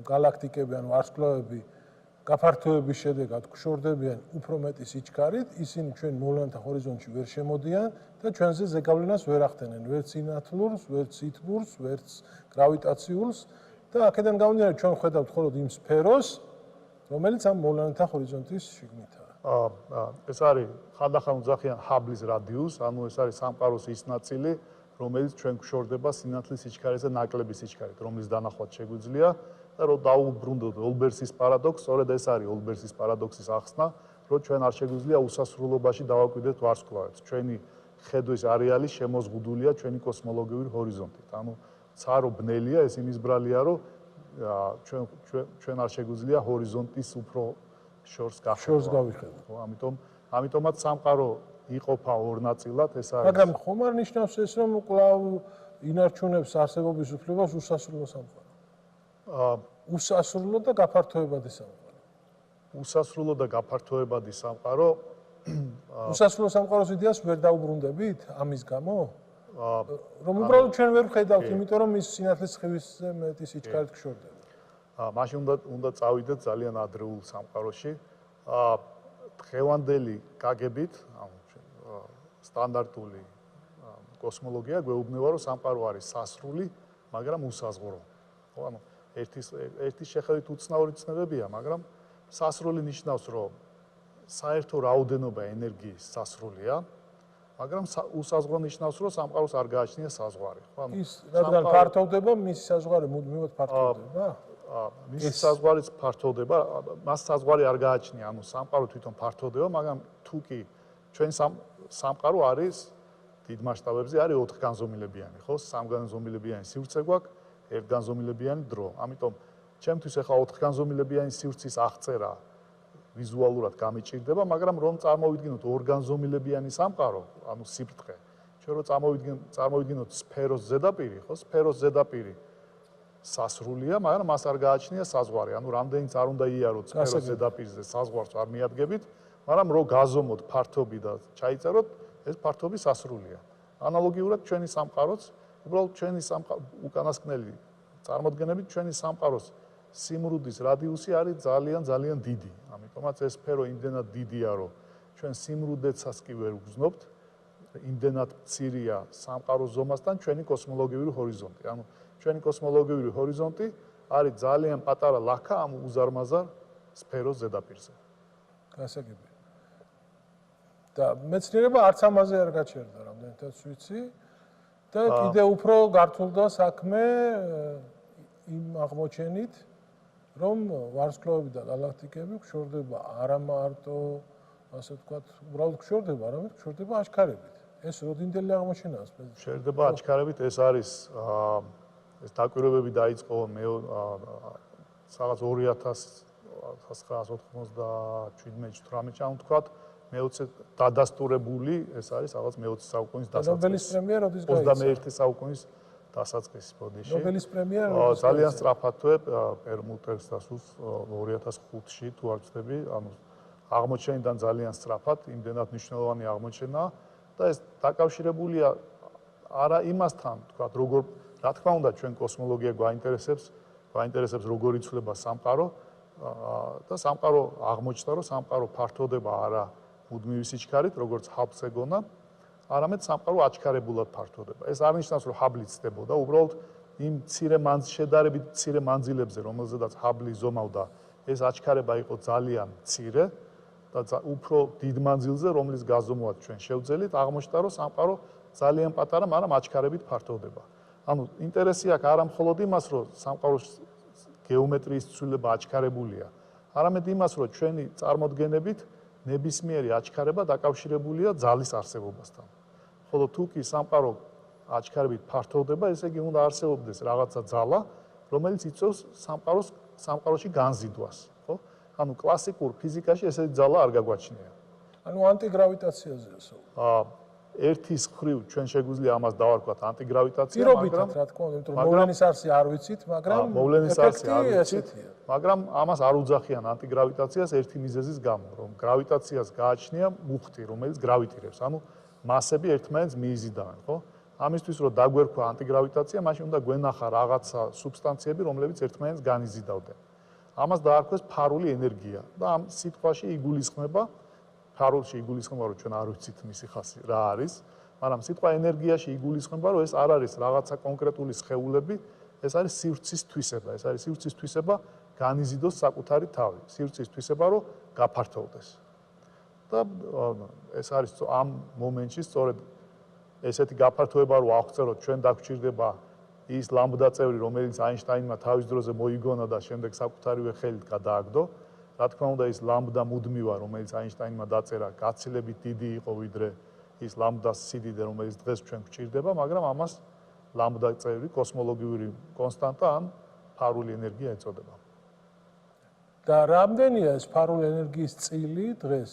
გალაქტიკები ან ვარსკვლავები გაფართოების შედეგად გშორდებიან უფრო მეტი სიჩქარით, ისინი ჩვენ მოვლენათა ჰორიზონტში ვერ შემოდიან და ჩვენზე ზეგავლენას ვერ ახდენენ, ვერც სინათლურს, ვერც სითბურს, ვერც გრავიტაციულს და აქედან გამომდინარე, ჩვენ ხედავთ მხოლოდ იმ სფეროს, რომელიც ამ მოვლენათა ჰორიზონტის შიგნითაა. ეს არის ხანდახან უძახიან ჰაბლის რადიუსი, ანუ ეს არის სამყაროს ის ნაწილი, რომელიც ჩვენ გვშორდება სინათლის სიჩქარეზე ნაკლები სიჩქარით, რომლის დანახვაც შეგვიძლია და რომ დაუბრუნდოთ ოლბერსის პარადოქსს, სწორედ ეს არის ოლბერსის პარადოქსის ახსნა, რომ ჩვენ არ შეგვიძლია უსასრულობაში დავაკვირდეთ ვარსკვლავებს. ჩვენი ხედვის არეალი შემოზღუდულია ჩვენი კოსმოლოგიური ჰორიზონტით. ანუ ცარო ბნელია, ეს იმის ბრალია, რომ ჩვენ არ შეგვიძლია ჰორიზონტის უფრო შორს გავიხედოთ. ამიტომაც სამყარო იყოფა ორ ნაწილად, ეს არის. მაგრამ ხომ არ ნიშნავს ეს, რომ კვლავ ინარჩუნებს არსებობის უფლებას უსასრულო სამყარო? უსასრულო და გაფართოებადი სამყარო. უსასრულო და გაფართოებადი სამყარო. უსასრულო სამყაროს იდეას ვერ დაუბრუნდებით ამის გამო? რომ უბრალოდ ჩვენ ვერ ვხედავთ, იმიტომ რომ ის სინათლის სხივისზე მეტი სიჩქარით გშორდება. მაშინ უნდა წავიდეთ ძალიან ადრეულ სამყაროში. დღევანდელი გაგებით, სტანდარტული კოსმოლოგია გვეუბნება, რომ სამყარო არის სასრული, მაგრამ უსაზღვრო. ხო, ანუ ერთის შეხედვით უცნაური ცნებებია, მაგრამ სასრული ნიშნავს, რომ საერთო რაოდენობა ენერგიის სასრულია, მაგრამ უსაზღვრო ნიშნავს, რომ სამყაროს არ გააჩნია საზღვარი. ხო, ანუ ის რადგან ფართოვდება, მისი საზღვარი მუდმივად ფართოვდება? მისი საზღვარიც ფართოვდება, მას საზღვარი არ გააჩნია, ანუ სამყარო თვითონ ფართოვდება, მაგრამ თუ კი ჩვენ სამყარო არის დიდ მასშტაბებზე არის 4 განზომილებიანი, ხო? 3 განზომილებიანი სივრცე გვაქვს, 1 განზომილებიანი დრო. ამიტომ ჩემთვის ახლა 4 განზომილებიანი სივრცის აღწერა ვიზუალურად გამიჭირდება, მაგრამ რომ წარმოვიდგინოთ 2 განზომილებიანი სამყარო, ანუ სიბრტყე, ჩვენ რომ წარმოვიდგინოთ სფეროს ზედაპირი, ხო? სფეროს ზედაპირი სასრულია, მაგრამ მას არ გააჩნია საზღვარი. ანუ რამდენიც არ უნდა იაროთ სფეროს ზედაპირზე საზღვარს არ მიადგებით, მაგრამ რო გაზომოთ ფართობი და ჩაიწეროთ, ეს ფართობი სასრულია. ანალოგიურად ჩვენი სამყაროც, უბრალოდ ჩვენი უკანასკნელი წარმოდგენებით ჩვენი სამყაროს სიმრუდის რადიუსი არის ძალიან დიდი. ამიტომაც ეს სფერო იმდენად დიდია, რომ ჩვენ სიმრუდეცას კი ვერ ვგრძნობთ, იმდენად მცირეა სამყაროს ზომასთან ჩვენი კოსმოლოგიური ჰორიზონტი. ანუ ჩვენი კოსმოლოგიური ჰორიზონტი არის ძალიან პატარა ლაქა ამ უზარმაზარ სფეროს ზედაპირზე. გასაგებია. და მეცნიერება არც ამაზე არ გაჩერდა, რამდენადაც ვიცი. და კიდე უფრო გართულდა საქმე იმ აღმოჩენით, რომ ვარსკვლავები და გალაქტიკები გშორდება არა მარტო, ასე ვთქვათ, უბრალოდ გშორდება, არამედ გშორდება აჩქარებით. ეს როდინდელი აღმოჩენაა? გშორდება აჩქარებით, ეს არის ეს დაკვირვებები დაიწყო რაღაც 1997-18 ან ვთქვათ, მე-20 დადასტურებული, ეს არის რაღაც მე-20 საუკუნის დასაწყისი. ნობელის პრემია როდის გაიცა? 21 საუკუნის დასაწყისი ბოდიში. ნობელის პრემია ძალიან სწრაფადვე პერმუტებს დასულს 2005-ში თუ არ ვცდები, ანუ აღმოჩენიდან ძალიან სწრაფად, იმდენად მნიშვნელოვანი აღმოჩენა და ეს დაკავშირებულია არა იმასთან, ვთქვათ, როგორ რა თქმა უნდა ჩვენ კოსმოლოგია გვაინტერესებს როგორ იცვლება სამყარო და სამყარო აღმოჩნდა, რომ სამყარო ფართოვდება არა მუდმივი სიჩქარით, როგორც ჰაბლს ეგონა, არამედ სამყარო აჩქარებულად ფართოვდება. ეს არ ნიშნავს, რომ ჰაბლი ცდებოდა, უბრალოდ იმ შედარებით მცირე მანძილებზე, რომელზედაც ჰაბლი ზომავდა, ეს აჩქარება იყო ძალიან მცირე და უფრო დიდ მანძილზე, რომლის გაზომვაც ჩვენ შევძელით, აღმოჩნდა, რომ სამყარო ძალიან პატარა, მაგრამ აჩქარებით ფართოვდება. ანუ ინტერესი აქვს არა მხოლოდ იმას, რომ სამყაროს გეომეტრიის ცვლილება აჩქარებულია, არამედ იმას, რომ ჩვენი წარმოდგენებით ნებისმიერი აჩქარება დაკავშირებულია ძალის არსებობასთან. ხოლო თუ კი სამყარო აჩქარებით ფართოვდება, ესე იგი უნდა არსებობდეს რაღაცა ძალა, რომელიც იწვევს სამყაროში განზიდვას, ხო? ანუ კლასიკურ ფიზიკაში ესეთი ძალა არ გაგვაჩნია. ანუ ანტიგრავიტაციაზეა საუბარი. ერთის მხრივ ჩვენ შეგვიძლია ამას დავარქვათ ანტიგრავიტაცია, პირობითად რა თქმა უნდა, რომ მოვლენის არსი არ ვიცით, მაგრამ მაგრამ ამას არ უძახიან ანტიგრავიტაციას ერთი მიზეზის გამო, რომ გრავიტაციას გააჩნია მუხტი, რომელიც გრავიტირებს, ანუ მასები ერთმანეთს მიიზიდავენ, ხო? ამისთვის რომ დაგვერქვა ანტიგრავიტაცია, მაშინ უნდა გვენახა რაღაცა სუბსტანციები, რომლებიც ერთმანეთს განიზიდავდნენ. ამას დაარქვეს ფარული ენერგია და ამ სიტყვაში იგულისხმება ფარულში იგულისხმება, რომ ჩვენ არ ვიცით მისი ხასი რა არის, მაგრამ სიტყვა ენერგიაში იგულისხმება, რომ ეს არ არის რაღაცა კონკრეტული სხეულები, ეს არის სივრცის თვისება, ეს არის სივრცის თვისება განიზიდოს საკუთარი თავი, სივრცის თვისება, რომ გაფართოვდეს. და ეს არის ამ მომენტში სწორედ ესეთი გაფართოება, რომ აღწეროთ, ჩვენ დაგვჭირდება ის ლამბდა წევრი, რომელიც აინშტაინმა თავის დროზე მოიგონა და შემდეგ საკუთარივე ხელით გადააგდო. რა თქმა უნდა, ის ლამბდა მუდმივა, რომელიც აინშტაინმა დაწერა, გაცილებით დიდი იყო, ვიდრე ის ლამბდას სიდიდე, რომელიც დღეს ჩვენ გვჭირდება, მაგრამ ამას ლამბდა წევრი, კოსმოლოგიური კონსტანტა ან ფარული ენერგია ეწოდება. და რამდენია ეს ფარული ენერგიის წილი დღეს?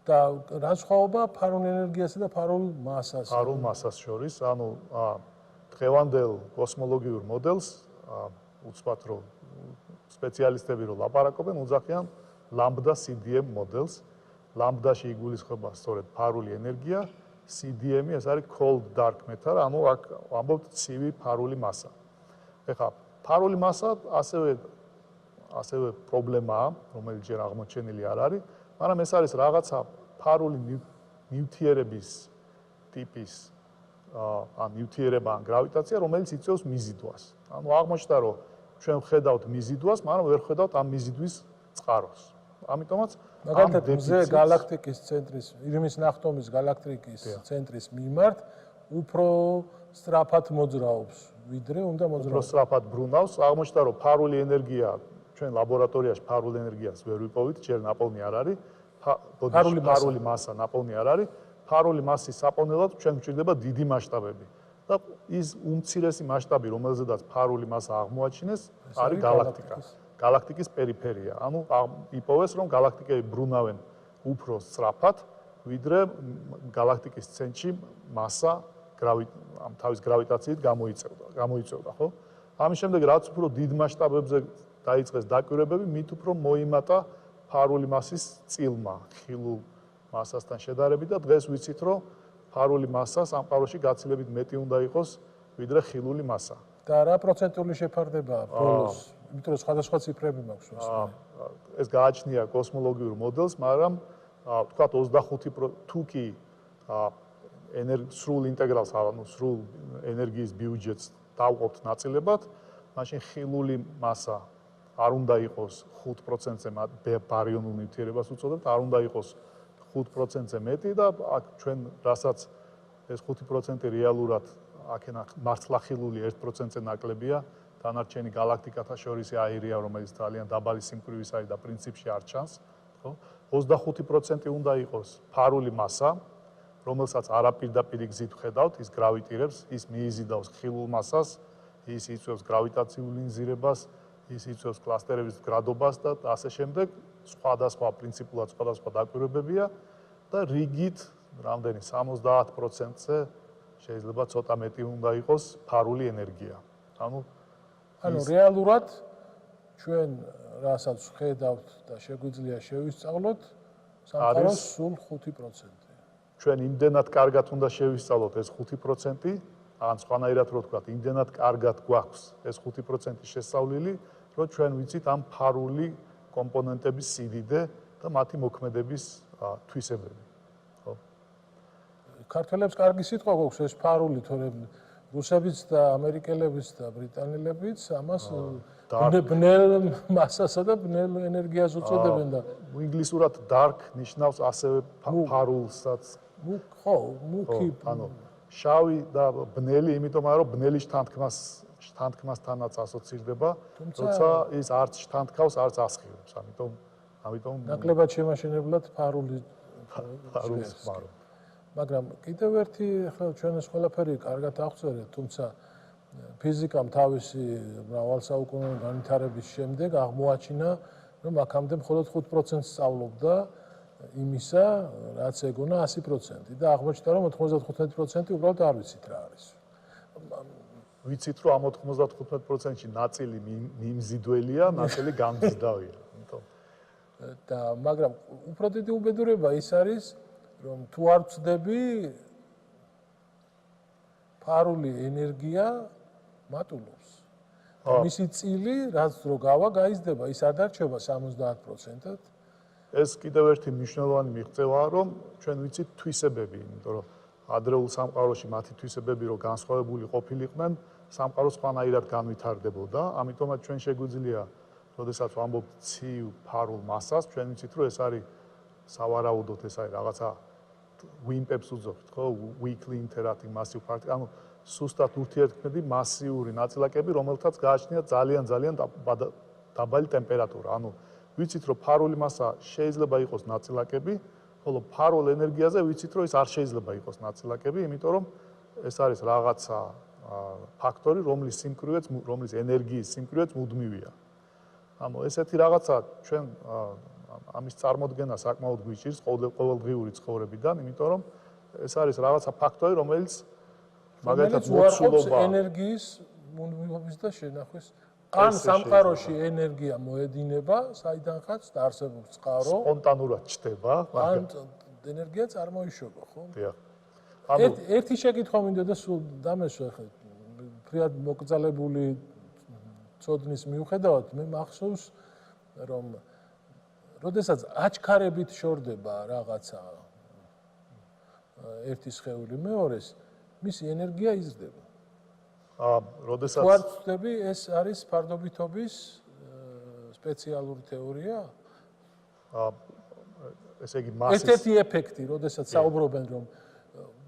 და რა სხვაობა ფარულ ენერგიასა და ფარულ მასას? ფარულ მასას შორის, ანუ დღევანდელ კოსმოლოგიურ მოდელს უცბად რომ სპეციალისტები რომ ლაპარაკობენ, უძახიან ლამბდა CDM მოდელს. ლამბდაში იგულისხმება სწორედ ფარული ენერგია, CDM-ი ეს არის cold dark matter, ანუ აქ ვამბობთ ცივი ფარული მასა. ეხლა ფარული მასა ასევე პრობლემაა, რომელიც ჯერ აღმოჩენილი არ არის, მაგრამ ეს არის რაღაცა ფარული ნივთიერების ტიპის ან ნივთიერება ან გრავიტაცია, რომელიც იწვევს მიზიდვას. ანუ აღმოჩნდა, რომ ჩვენ ვხედავთ მიზიდვას, მაგრამ ვერ ვხედავთ ამ მიზიდვის წყაროს. ამიტომაც მაგალითად მზე galaktikis ცენტრის, ირმის ნახტომის galaktikis ცენტრის მიმართ უფრო სწრაფად მოძრაობს, ვიდრე უნდა მოძრაობს. უფრო სწრაფად ბრუნავს. აღმოჩნდა, რომ ფარული ენერგია ჩვენ ლაბორატორიაში ფარულ ენერგიას ვერ ვიპოვით, ჯერ ნაპოვნი არ არის. ფარული მასა ნაპოვნი არ არის. ფარული მასის საპონელად ჩვენ გვჭირდება დიდი მასშტაბები. და ის უმცირესი მასშტაბი, რომელზედაც ფარული მასა აღმოაჩინეს, არის galaktika. galaktikis peripheria. ანუ იპოვეს, რომ galaktikები ბრუნავენ უფრო სწრაფად, ვიდრე galaktikis ცენტრში მასა თავის გრავიტაციით გამოიწევდა, ხო? ამის შემდეგ, რაც უფრო დიდ მასშტაბებზე დაიწყეს დაკვირვებები, მით უფრო მოიმატა ფარული მასის წილმა, ხილულ მასასთან შედარებით და დღეს ვიცით, რომ ფარული მასა სამყაროში გაცილებით მეტი უნდა იყოს, ვიდრე ხილული მასა. და რა პროცენტული შეფარდებაა ბოლოს? იმიტომ რომ სხვადასხვა ციფრები მაქვს. ეს გააჩნია კოსმოლოგიურ მოდელს, მაგრამ ვთქვათ 25% თუ კი სრულ ინტეგრალს, ანუ სრულ ენერგიის ბიუჯეტს დავყოფთ ნაწილებად, მაშინ ხილული მასა არ უნდა იყოს 5%-ზე ბარიონულ ნივთიერებას უწოდებთ, არ უნდა იყოს 5%-ზე მეტი და აქ ჩვენ რასაც ეს 5% რეალურად აქენა მართლა ხილული 1%-ზე ნაკლებია, დანარჩენი galaktikata შორის აირია, რომელიც ძალიან დაბალი სიმკვრივის არის და პრინციპში არ ჩანს, ხო? 25% უნდა იყოს ფარული მასა, რომელსაც არაპირდაპირ გზით ვხედავთ, ის გრავიტირებს, ის მიიზიდავს ხილულ მასას, ის იწვევს გრავიტაციული ინზირებას, ის იწვევს კლასტერების გრადობას და ასე შემდეგ, სხვადასხვა პრინციპულად სხვადასხვა დაკვირვებებია და რიგით რამდენი 70%-ზე შეიძლება ცოტა მეტი უნდა იყოს ფარული ენერგია. ანუ რეალურად ჩვენ რასაც ვხედავთ და შეგვიძლია შევისწავლოთ, სამყაროს სულ 5%. ჩვენ იმდენად კარგად უნდა შევისწავლოთ ეს 5%, ან სხვანაირად რო ვთქვათ, იმდენად კარგად გვაქვს ეს 5% შესწავლილი, რომ ჩვენ ვიცით ამ ფარული კომპონენტების სიდიდე და მათი მოქმედების თვისებები. ხო? ქართველებს კარგი სიტყვა გვაქვს ეს ფარული, თორემ რუსებიც და ამერიკელებიც და ბრიტანელებიც ამას ბნელ მასასა და ბნელ ენერგიას უწოდებენ და ინგლისურად dark ნიშნავს ასევე ფარულსაც. ხო, მუქი, ანუ შავი და ბნელი, იმიტომ რომ ბნელი შთანთქმასთანაც ასოცირდება, როცა ის არც შთანთქავს, არც ასხივებს. ამიტომ ნაკლებად შემაშენებლად ფარული ფარულს ხმარო. მაგრამ კიდევ ერთი ახლა ჩვენ ეს ყველაფერი კარგად აღწერეთ, თუმცა ფიზიკამ თავისი მრავალსაუკუნოვანი განვითარების შემდეგ აღმოაჩინა, რომ აქამდე მხოლოდ 5% სწავლობდა იმისა, რაც ეგონა 100% და აღმოჩნდა, რომ 95% უბრალოდ არ ვიცით რა არის. ვიცით, რომ ამ 95%-ში ნაწილი მიმზიდველია, ნაწილი გამზიდავია. და მაგრამ უფრო დიდი უბედურება ის არის, რომ თუ არ ვწდები ფარული ენერგია მატულობს. მისი წილი, რაც დრო გავა, გაიზრდება, ის არ დარჩება 70%-ად. ეს კიდევ ერთი მნიშვნელოვანი მიღწევაა, რომ ჩვენ ვიცით თვისებები, იმიტომ რომ ადრეულ სამყაროში მათი თვისებები რო განსხვავებული ყოფილიყვნენ, სამყარო სხვანაირად განვითარდებოდა, ამიტომაც ჩვენ შეგვიძლია, როდესაც ვამბობთ ცივ ფარულ მასას, ჩვენ ვიცით, რომ ეს არის სავარაუდოდ ეს არის რაღაცა ვიმპებს უძღვით, ხო, weakly interacting massive particles, ანუ სუსტად ურთიერთქმედი მასიური ნაწილაკები, რომელთაც გააჩნია ძალიან დაბალი ტემპერატურა. ანუ ვიცით, რომ ფარული მასა შეიძლება იყოს ნაწილაკები, ხოლო ფარულ ენერგიაზე ვიცით, რომ ის არ შეიძლება იყოს ნაწილაკები, იმიტომ რომ ეს არის რაღაცა ფაქტორი, რომლის ენერგიის სიმკვრივეც მუდმივია. ანუ ესეთი რაღაცა ჩვენ ამის წარმოდგენა საკმაოდ გვიჭირს ყოველდღიური ცხოვრებიდან, იმიტომ რომ ეს არის რაღაცა ფაქტორი, რომელიც მაგალითად მოცულობა ენერგიის მუდმივობის და შენახვის ან სამყაროში ენერგია მოედინება, საიდანღაც და არსებობს წყარო, სპონტანურად ჩდება, ან ენერგია წარმოიშობა, ხო? დიახ. ერთი შეკითხვა მინდა და სულ დამესვა ხე. ფრიად მოკრძალებული წოდნის მიუხედავად, მე მახსოვს, რომ როდესაც აჩქარებით შორდება რაღაცა ერთი სხეული მეორეს, მისი ენერგია იზრდება. როდესაც თუ არ ვწდები, ეს არის ფარდობითობის სპეციალური თეორია? ესე იგი მასის ერთ-ერთი ეფექტი, როდესაც საუბრობენ, რომ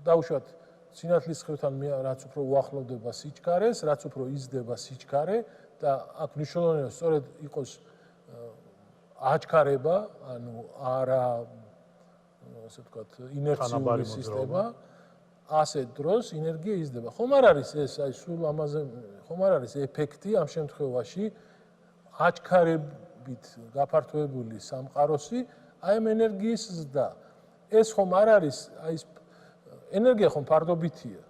დაუშვათ სინათლის სხივთან რაც უფრო უახლოვდება სიჩქარეს, რაც უფრო იზრდება სიჩქარე და აქ მნიშვნელოვანია სწორედ იყოს აჩქარება, ანუ არა ასე ვთქვათ, ინერციული სისტემა, ასე დროს ენერგია იზრდება. ხომ არ არის ეს, აი სულ ამაზე, ხომ არ არის ეფექტი ამ შემთხვევაში აჩქარებით გაფართოებული სამყაროსი, აი ამ ენერგიის ზრდა. ეს ხომ არ არის, აი ეს ენერგია ხომ ფარდობითია.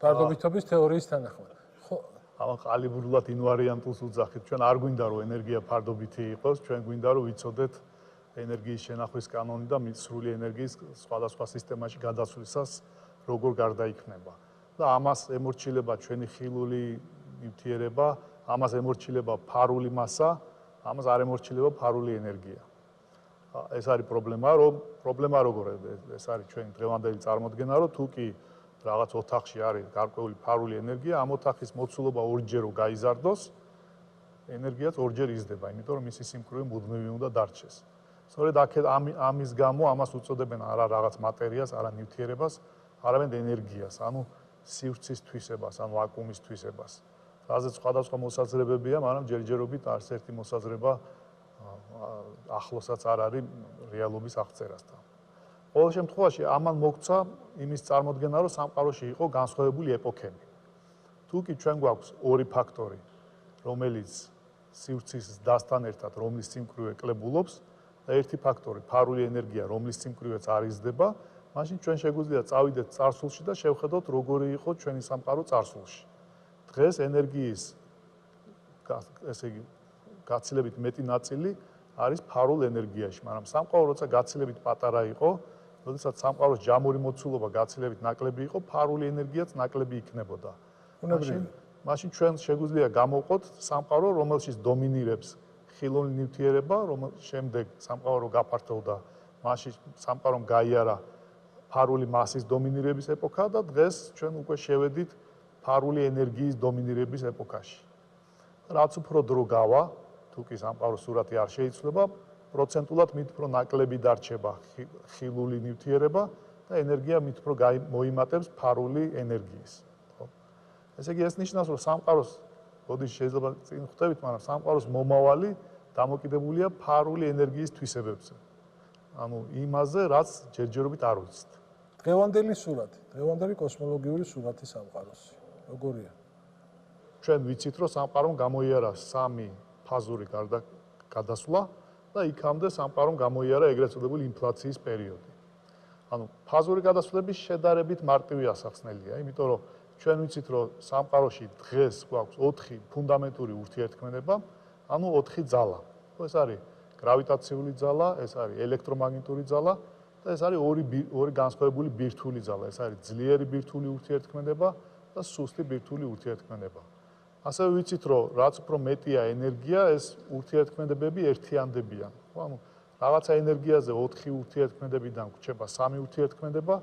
ფარდობითობის თეორიის თანახმად. ამ ყალიბრულად ინვარიანტულს უძახით. ჩვენ არ გვინდა რომ ენერგია ფარდობითი იყოს, ჩვენ გვინდა რომ ვიცოდეთ ენერგიის შენახვის კანონი და სრული ენერგიის სხვადასხვა სისტემაში გადასვლისას როგორ გარდაიქმნება. და ამას ემორჩილება ჩვენი ხილული ნივთიერება, ამას ემორჩილება ფარული მასა, ამას არ ემორჩილება ფარული ენერგია. ეს არის პრობლემა როგორ ეს არის ჩვენი დღევანდელი წარმოდგენა, რომ თუ კი რაღაც ოთახში არის გარკვეული ფარული ენერგია, ამ ოთახის მოცულობა ორჯერ რო გაიზარდოს, ენერგიაც ორჯერ იზრდება, იმიტომ რომ მისი სიმკვრივე მუდმივი უნდა დარჩეს. სწორედ ამის გამო ამას უწოდებენ არა რაღაც მატერიას, არა ნივთიერებას, არამედ ენერგიას, ანუ სივრცის თვისებას, ანუ ვაკუუმის თვისებას. რაზეც სხვადასხვა მოსაზრებებია, მაგრამ ჯერჯერობით არც ერთი მოსაზრება ახლოსაც არ არის რეალობის აღწერასთან. ყოველ შემთხვევაში ამან მოგცა იმის წარმოდგენა, რომ სამყაროში იყო განსხვავებული ეპოქები. თუ კი ჩვენ გვაქვს ორი ფაქტორი, რომელიც სივრცის ზრდასთან ერთად რომლის სიმკვრივე კლებულობს და ერთი ფაქტორი, ფარული ენერგია, რომლის სიმკვრივეც არ იზრდება, მაშინ ჩვენ შეგვიძლია წავიდეთ წარსულში და შევხედოთ, როგორი იყო ჩვენი სამყარო წარსულში. დღეს ენერგიის ესე იგი გაცილებით მეტი ნაწილი არის ფარულ ენერგიაში, მაგრამ სამყარო როცა გაცილებით პატარა იყო, როდესაც სამყაროს ჯამური მოცულობა გაცილებით ნაკლები იყო, ფარული ენერგიაც ნაკლები იქნებოდა. მაშინ ჩვენ შეგვიძლია გამოვყოთ სამყარო, რომელშიც დომინირებს ხილული ნივთიერება, შემდეგ სამყარო გაფართოვდა, მაშინ სამყარომ გაიარა ფარული მასის დომინირების ეპოქა და დღეს ჩვენ უკვე შევედით ფარული ენერგიის დომინირების ეპოქაში. რაც უფრო დრო გავა, თუ კი სამყაროს სურათი არ შეიცვლება, პროცენტულად მით უფრო ნაკლები დარჩება ხილული ნივთიერება და ენერგია მით უფრო მოიმატებს ფარული ენერგიის. ესე იგი ეს ნიშნავს, რომ სამყაროს, ბოდიში შეიძლება წინ ხვდებით, მაგრამ სამყაროს მომავალი დამოკიდებულია ფარული ენერგიის თვისებებზე. ანუ იმაზე, რაც ჯერჯერობით არ ვიცით. დღევანდელი სურათი, დღევანდელი კოსმოლოგიური სურათი სამყაროს. როგორია? ჩვენ ვიცით, რომ სამყარომ გამოიარა 3 ფაზური გადასვლა და იქამდე სამყარომ გამოიარა ეგრეთ წოდებული ინფლაციის პერიოდი. ანუ ფაზური გადასვლების შედარებით მარტივი ასახსნელია, იმიტომ რომ ჩვენ ვიცით, რომ სამყაროში დღეს გვაქვს 4 ფუნდამენტური ურთიერთქმედება, ანუ 4 ძალა. ეს არის გრავიტაციული ძალა, ეს არის ელექტრომაგნიტური ძალა და ეს არის ორი განსხვავებული ბირთვული ძალა. ეს არის ძლიერი ბირთვული ურთიერთქმედება და სუსტი ბირთვული ურთიერთქმედება. ასევე ვიცით, რომ რაც უფრო მეტია ენერგია, ეს ურთიერთქმედებები ერთიანდებიან. ანუ რაღაცა ენერგიაზე 4 ურთიერთქმედებიდან გვჭება 3 ურთიერთქმედება,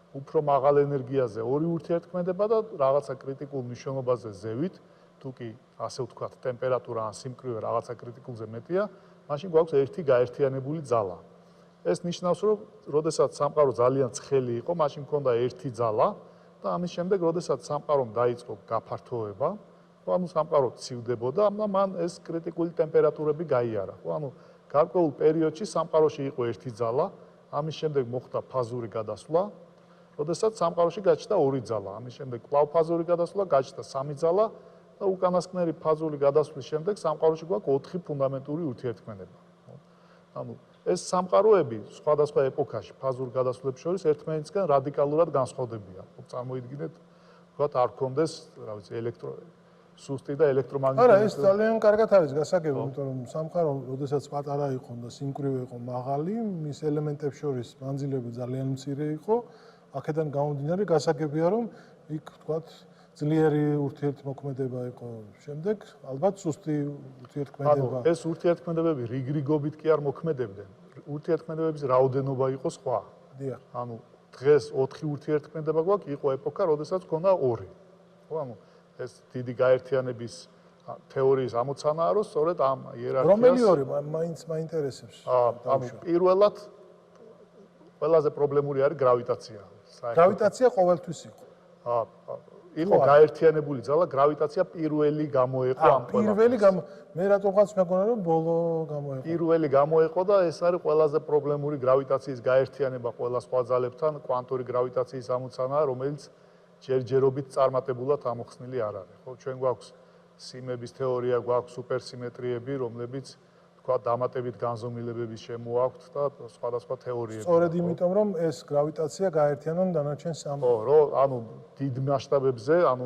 უფრო მაღალ ენერგიაზე 2 ურთიერთქმედება და რაღაცა კრიტიკულ მნიშვნელობაზე ზევით, თუ კი ასე ვთქვათ, ტემპერატურა ან სიმკვრივე რაღაცა კრიტიკულზე მეტია, მაშინ გვაქვს ერთი გაერთიანებული ძალა. ეს ნიშნავს, რომ როდესაც სამყარო ძალიან ცხელი იყო, მაშინ მქონდა ერთი ძალა და ამის შემდეგ, როდესაც სამყარომ დაიწყო გაფართოება, ანუ სამყარო ცივდებოდა, და მან ეს კრიტიკული ტემპერატურები გაიარა. ანუ გარკვეულ პერიოდში სამყაროში იყო ერთი ძალა, ამის შემდეგ მოხდა ფაზური გადასვლა, როდესაც სამყაროში გაჩნდა 2 ძალა, ამის შემდეგ კვლავ ფაზური გადასვლა, გაჩნდა 3 ძალა და უკანასკნელი ფაზური გადასვლის შემდეგ სამყაროში გვაქვს 4 ფუნდამენტური ურთიერთქმედება. ანუ ეს სამყაროები სხვადასხვა ეპოქაში ფაზურ გადასვლებს შორის ერთმანეთისგან რადიკალურად განსხვავდებიან. წარმოიდგინეთ, ვთქვათ, არ გქონდეს, რა ვიცი, სუსტი და ელექტრომაგნიტური. არა, ეს ძალიან კარგად არის გასაგები, იმიტომ რომ სამყარო, როდესაც პატარა იყო და სიმკვრივე იყო მაღალი, მის ელემენტებს შორის მანძილები ძალიან მცირე იყო. აქედან გამომდინარე, გასაგებია, რომ იქ, ვთქვათ, ძლიერი ურთიერთმოქმედება იყო. შემდეგ, ალბათ, სუსტი ურთიერთქმედება. ანუ ეს ურთიერთქმედებები რიგრიგობით კი არ მოქმედებდნენ. ურთიერთქმედებების რაოდენობა იყო სხვა. დიახ. ანუ დღეს 4 ურთიერთქმედება გვაქვს, იყო ეპოქა, როდესაც ჰქონდა 2. ხო, ანუ ეს დიდი გაერთიანების თეორიის ამოცანაა, რომ სწორედ ამ იერარქიას რომელი ორი მაინც მაინტერესებს. ანუ პირველად ყველაზე პრობლემური არის გრავიტაცია. გრავიტაცია ყოველთვის იყო. იყო გაერთიანებული ძალა, გრავიტაცია პირველი გამოეყო ამ ყველაფერს. მე რატომღაც მეგონა რომ ბოლო გამოეყო. პირველი გამოეყო და ეს არის ყველაზე პრობლემური გრავიტაციის გაერთიანება ყველა სხვა ძალებთან, კვანტური გრავიტაციის ამოცანაა, რომელიც ჯერჯერობით წარმატებულად ამოხსნილი არ არის. ხო, ჩვენ გვაქვს სიმების თეორია, გვაქვს სუპერსიმეტრიები, რომლებიც თქვა დამატებით განზომილებების შემოაქვთ და სხვადასხვა თეორიები. სწორედ იმიტომ, რომ ეს გრავიტაცია გაერთიანონ დანარჩენ 3. ხო, რომ ანუ დიდ მასშტაბებზე, ანუ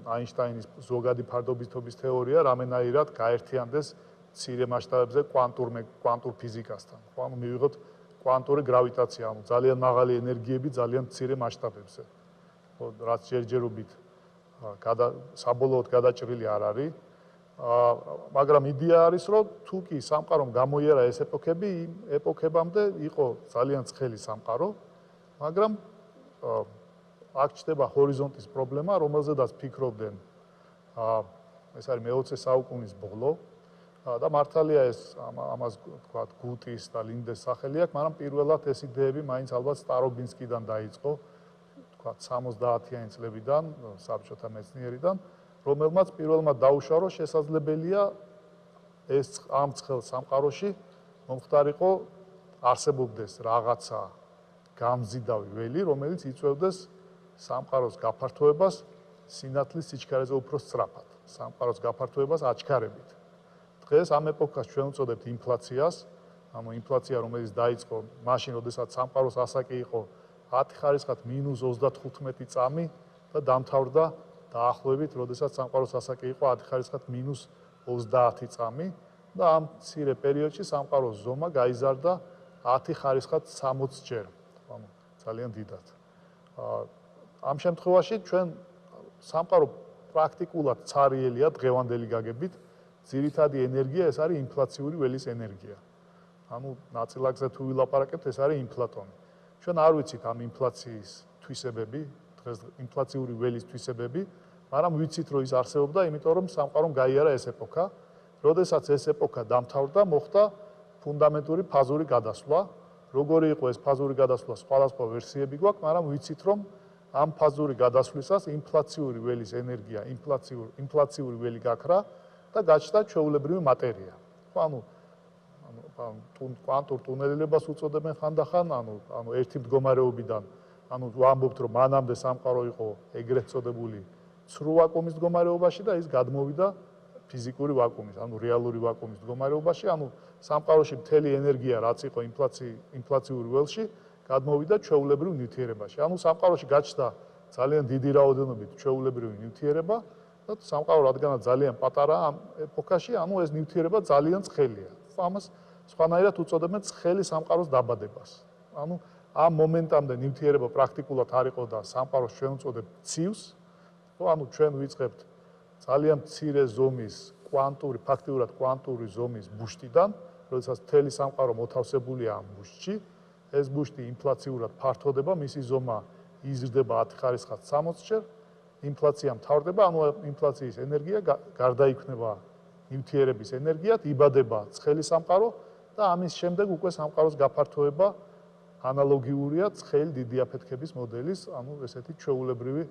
აინშტაინის ზოგადი ფარდობითობის თეორია რამენაირად გაერთიანდეს მცირე მასშტაბებზე კვანტურ ფიზიკასთან. ხო, ანუ მივიღოთ კვანტური გრავიტაცია, ანუ ძალიან მაღალი ენერგიები ძალიან მცირე მასშტაბებზე. ხო, რაც ჯერჯერობით საბოლოოდ გადაჭრილი არ არის. მაგრამ იდეა არის, რომ თუ კი სამყარომ გამოიარა ეს ეპოქები, იმ ეპოქებამდე იყო ძალიან ცხელი სამყარო, მაგრამ აქ ჩნდება ჰორიზონტის პრობლემა, რომელზედაც ფიქრობდნენ ეს არის მე-20 საუკუნის ბოლო და მართალია ეს ამას თქვათ გუტის და ლინდეს სახელი აქვს, მაგრამ პირველად ეს იდეები მაინც ალბათ სტარობინსკიდან დაიწყო, თქვათ 70-იანი წლებიდან, საბჭოთა მეცნიერიდან, რომელმაც პირველმა დაუშვა, რომ შესაძლებელია ეს ამ ცხელ სამყაროში მომხდარიყო არსებობდეს რაღაცა გამზიდავი ველი, რომელიც იწვევდეს სამყაროს გაფართოებას სინათლის სიჩქარეზე უფრო სწრაფად, სამყაროს გაფართოებას აჩქარებით. დღეს ამ ეპოქას ჩვენ ვწოდებთ ინფლაციას, ანუ ინფლაცია, რომელიც დაიწყო მაშინ, როდესაც სამყაროს ასაკი იყო 10 ხარისხად -35 წამი და დამთავრდა დაახლოებით, როდესაც სამყაროს ასაკი იყო 10 ხარისხად -30 წამი და ამ მცირე პერიოდში სამყაროს ზომა გაიზარდა 10 ხარისხად 60 ჯერ. ანუ ძალიან დიდად. ამ შემთხვევაში ჩვენ სამყარო პრაქტიკულად ცარიელია დღევანდელი გაგებით, ძირითადი ენერგია ეს არის ინფლაციური ველის ენერგია. ანუ ნაწილაკზე თუ ვილაპარაკებთ, ეს არის ინფლატონი. ჩვენ არ ვიცით ამ ინფლაციის თვისებები, დღეს ინფლაციური ველის თვისებები, მაგრამ ვიცით, რომ ის არსებობდა, იმიტომ რომ სამყარომ გაიარა ეს ეპოქა. როდესაც ეს ეპოქა დამთავრდა, მოხდა ფუნდამენტური ფაზური გადასვლა. როგორი იყო ეს ფაზური გადასვლა, სხვადასხვა ვერსიები გვაქვს, მაგრამ ვიცით, რომ ამ ფაზური გადასვლისას ინფლაციური ველის ენერგია, ინფლაციური ველი გაქრა და გაჩნდა ჩვეულებრივი მატერია. ანუ კვანტურ ტუნელებას უწოდებენ ხანდახან, ანუ ერთი მდგომარეობიდან, ვამბობთ, რომ მანამდე სამყარო იყო ეგრეთ წოდებული ცრუ ვაკუუმის მდგომარეობაში და ის გადმოვიდა ფიზიკური ვაკუუმის, რეალური ვაკუუმის მდგომარეობაში, სამყაროში მთელი ენერგია, რაც იყო ინფლაციური ველში, გადმოვიდა ჩვეულებრივ ნივთიერებაში. სამყაროში გაჩნდა ძალიან დიდი რაოდენობით ჩვეულებრივი ნივთიერება და სამყარო რადგანაც ძალიან პატარა ამ ეპოქაში, ეს ნივთიერება ძალიან ცხელია. ამას სხვანაირად უწოდებენ ცხელი სამყაროს დაბადებას. ამ მომენტამდე ნივთიერება პრაქტიკულად არ იყო და სამყაროს ჩვენ უწოდებთ ცივს. ჩვენ ვიწყებთ ძალიან მცირე ზომის ფაქტიურად კვანტური ზომის ბუშტიდან, როდესაც მთელი სამყარო მოთავსებულია ამ ბუშტში. ეს ბუშტი ინფლაციურად ფართოვდება, მისი ზომა იზრდება 10 ხარისხად 60-ჯერ, ინფლაცია მთავრდება, ინფლაციის ენერგია გარდაიქმნება ნივთიერების ენერგიად, იბადება ცხელი სამყარო და ამის შემდეგ უკვე სამყაროს გაფართოება ანალოგიურია ცხელი დიდი აფეთქების მოდელის, ესეთი ჩვეულებრივი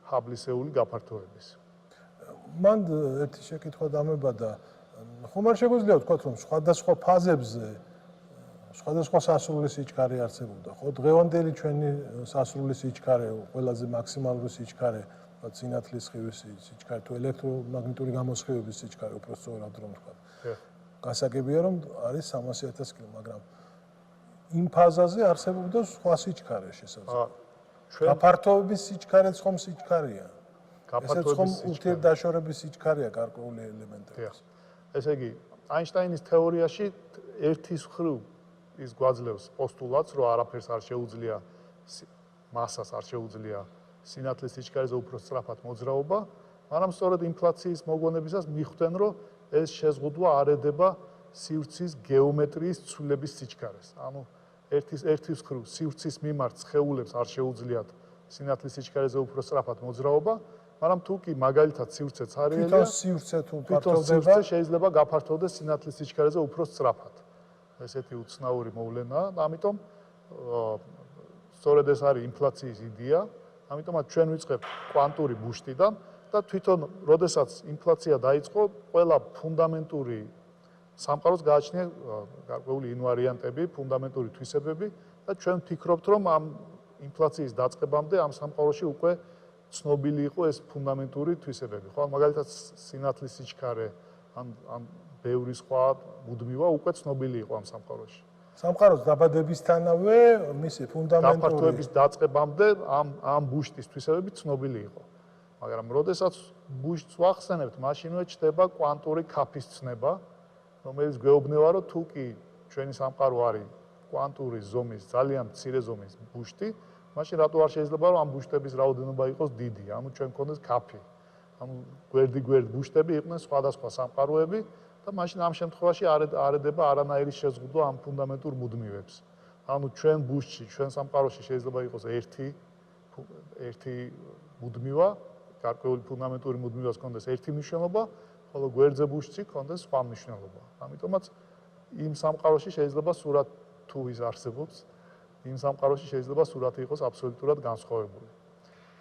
ჰაბლისეული გაფართოების. მან ერთი შეკითხვა დამებადა, ხომ არ შეგვიძლია ვთქვათ, რომ სხვადასხვა ფაზებზე სხვადასხვა სასრული სიჩქარე არსებობდა, ხო? დღევანდელი ჩვენი სასრული სიჩქარე, ყველაზე მაქსიმალური სიჩქარე, სინათლის სხივის სიჩქარე თუ ელექტრომაგნიტური გამოსხივების სიჩქარე, უფრო სწორად რომ ვთქვათ. გასაგებია, რომ არის 300,000 კილო, მაგრამ იმ ფაზაზე არსებობდა სხვა სიჩქარე შესაძლოა. გაფართოების სიჩქარეც ხომ სიჩქარეა? ესეც ხომ ურთიერთდაშორების სიჩქარეა გარკვეული ელემენტების. ესე იგი, აინშტაინის თეორიაში ერთის მხრივ ის გვაძლევს პოსტულატს, რომ არაფერს არ შეუძლია მასას არ შეუძლია სინათლის სიჩქარეზე უფრო სწრაფად მოძრაობა, მაგრამ სწორედ ინფლაციის მოგვიანებისას მიხვდნენ, რომ ეს შეზღუდვა არ ედება სივრცის გეომეტრიის ცვლილების სიჩქარეს. ერთის მხრივ სივრცის მიმართ სხეულებს არ შეუძლიათ სინათლის სიჩქარეზე უფრო სწრაფად მოძრაობა, მაგრამ თუ კი მაგალითად სივრცეც არიელია, თვითონ სივრცე თუ ფართოვდება, შეიძლება გაფართოვდეს სინათლის სიჩქარეზე უფრო სწრაფად. ესეთი უცნაური მოვლენაა და ამიტომ სწორედ ეს არის ინფლაციის იდეა, ამიტომაც ჩვენ ვიწყებთ კვანტური ბუშტიდან და თვითონ როდესაც ინფლაცია დაიწყო, ყველა ფუნდამენტური სამყაროს გააჩნია გარკვეული ინვარიანტები, ფუნდამენტური თვისებები და ჩვენ ვფიქრობთ, რომ ამ ინფლაციის დაწყებამდე ამ სამყაროში უკვე ცნობილი იყო ეს ფუნდამენტური თვისებები. ხო, მაგალითად სინათლის სიჩქარე ან ბევრი სხვა მუდმივა უკვე ცნობილი იყო ამ სამყაროში. სამყაროს დაბადებისთანავე მისი ფუნდამენტური გაფართოების დაწყებამდე ამ ბუშტის თვისებები ცნობილი იყო. მაგრამ როდესაც ბუშტს ვახსენებთ, მაშინვე ჩდება კვანტური ქაფის ცნება, რომელიც გვეუბნება, რომ თუ კი ჩვენი სამყარო არის კვანტური ზომის, ძალიან მცირე ზომის ბუშტი, მაშინ რატო არ შეიძლება რომ ამ ბუშტების რაოდენობა იყოს დიდი, ჩვენ გქონდეს ქაფი. გვერდ ბუშტები იყვნენ სხვადასხვა სამყაროები და მაშინ ამ შემთხვევაში არ ედება არანაირი შეზღუდვა ამ ფუნდამენტურ მუდმივებს. ჩვენ ბუშტში, ჩვენ სამყაროში შეიძლება იყოს ერთი მუდმივა, გარკვეული ფუნდამენტური მუდმივას გქონდეს ერთი მნიშვნელობა, ხოლო გვერდზე ბუშტში გქონდეს სხვა მნიშვნელობა. ამიტომაც იმ სამყაროში შეიძლება სურათ თუ ის არსებობს, იმ სამყაროში შეიძლება სურათი იყოს აბსოლუტურად განსხვავებული.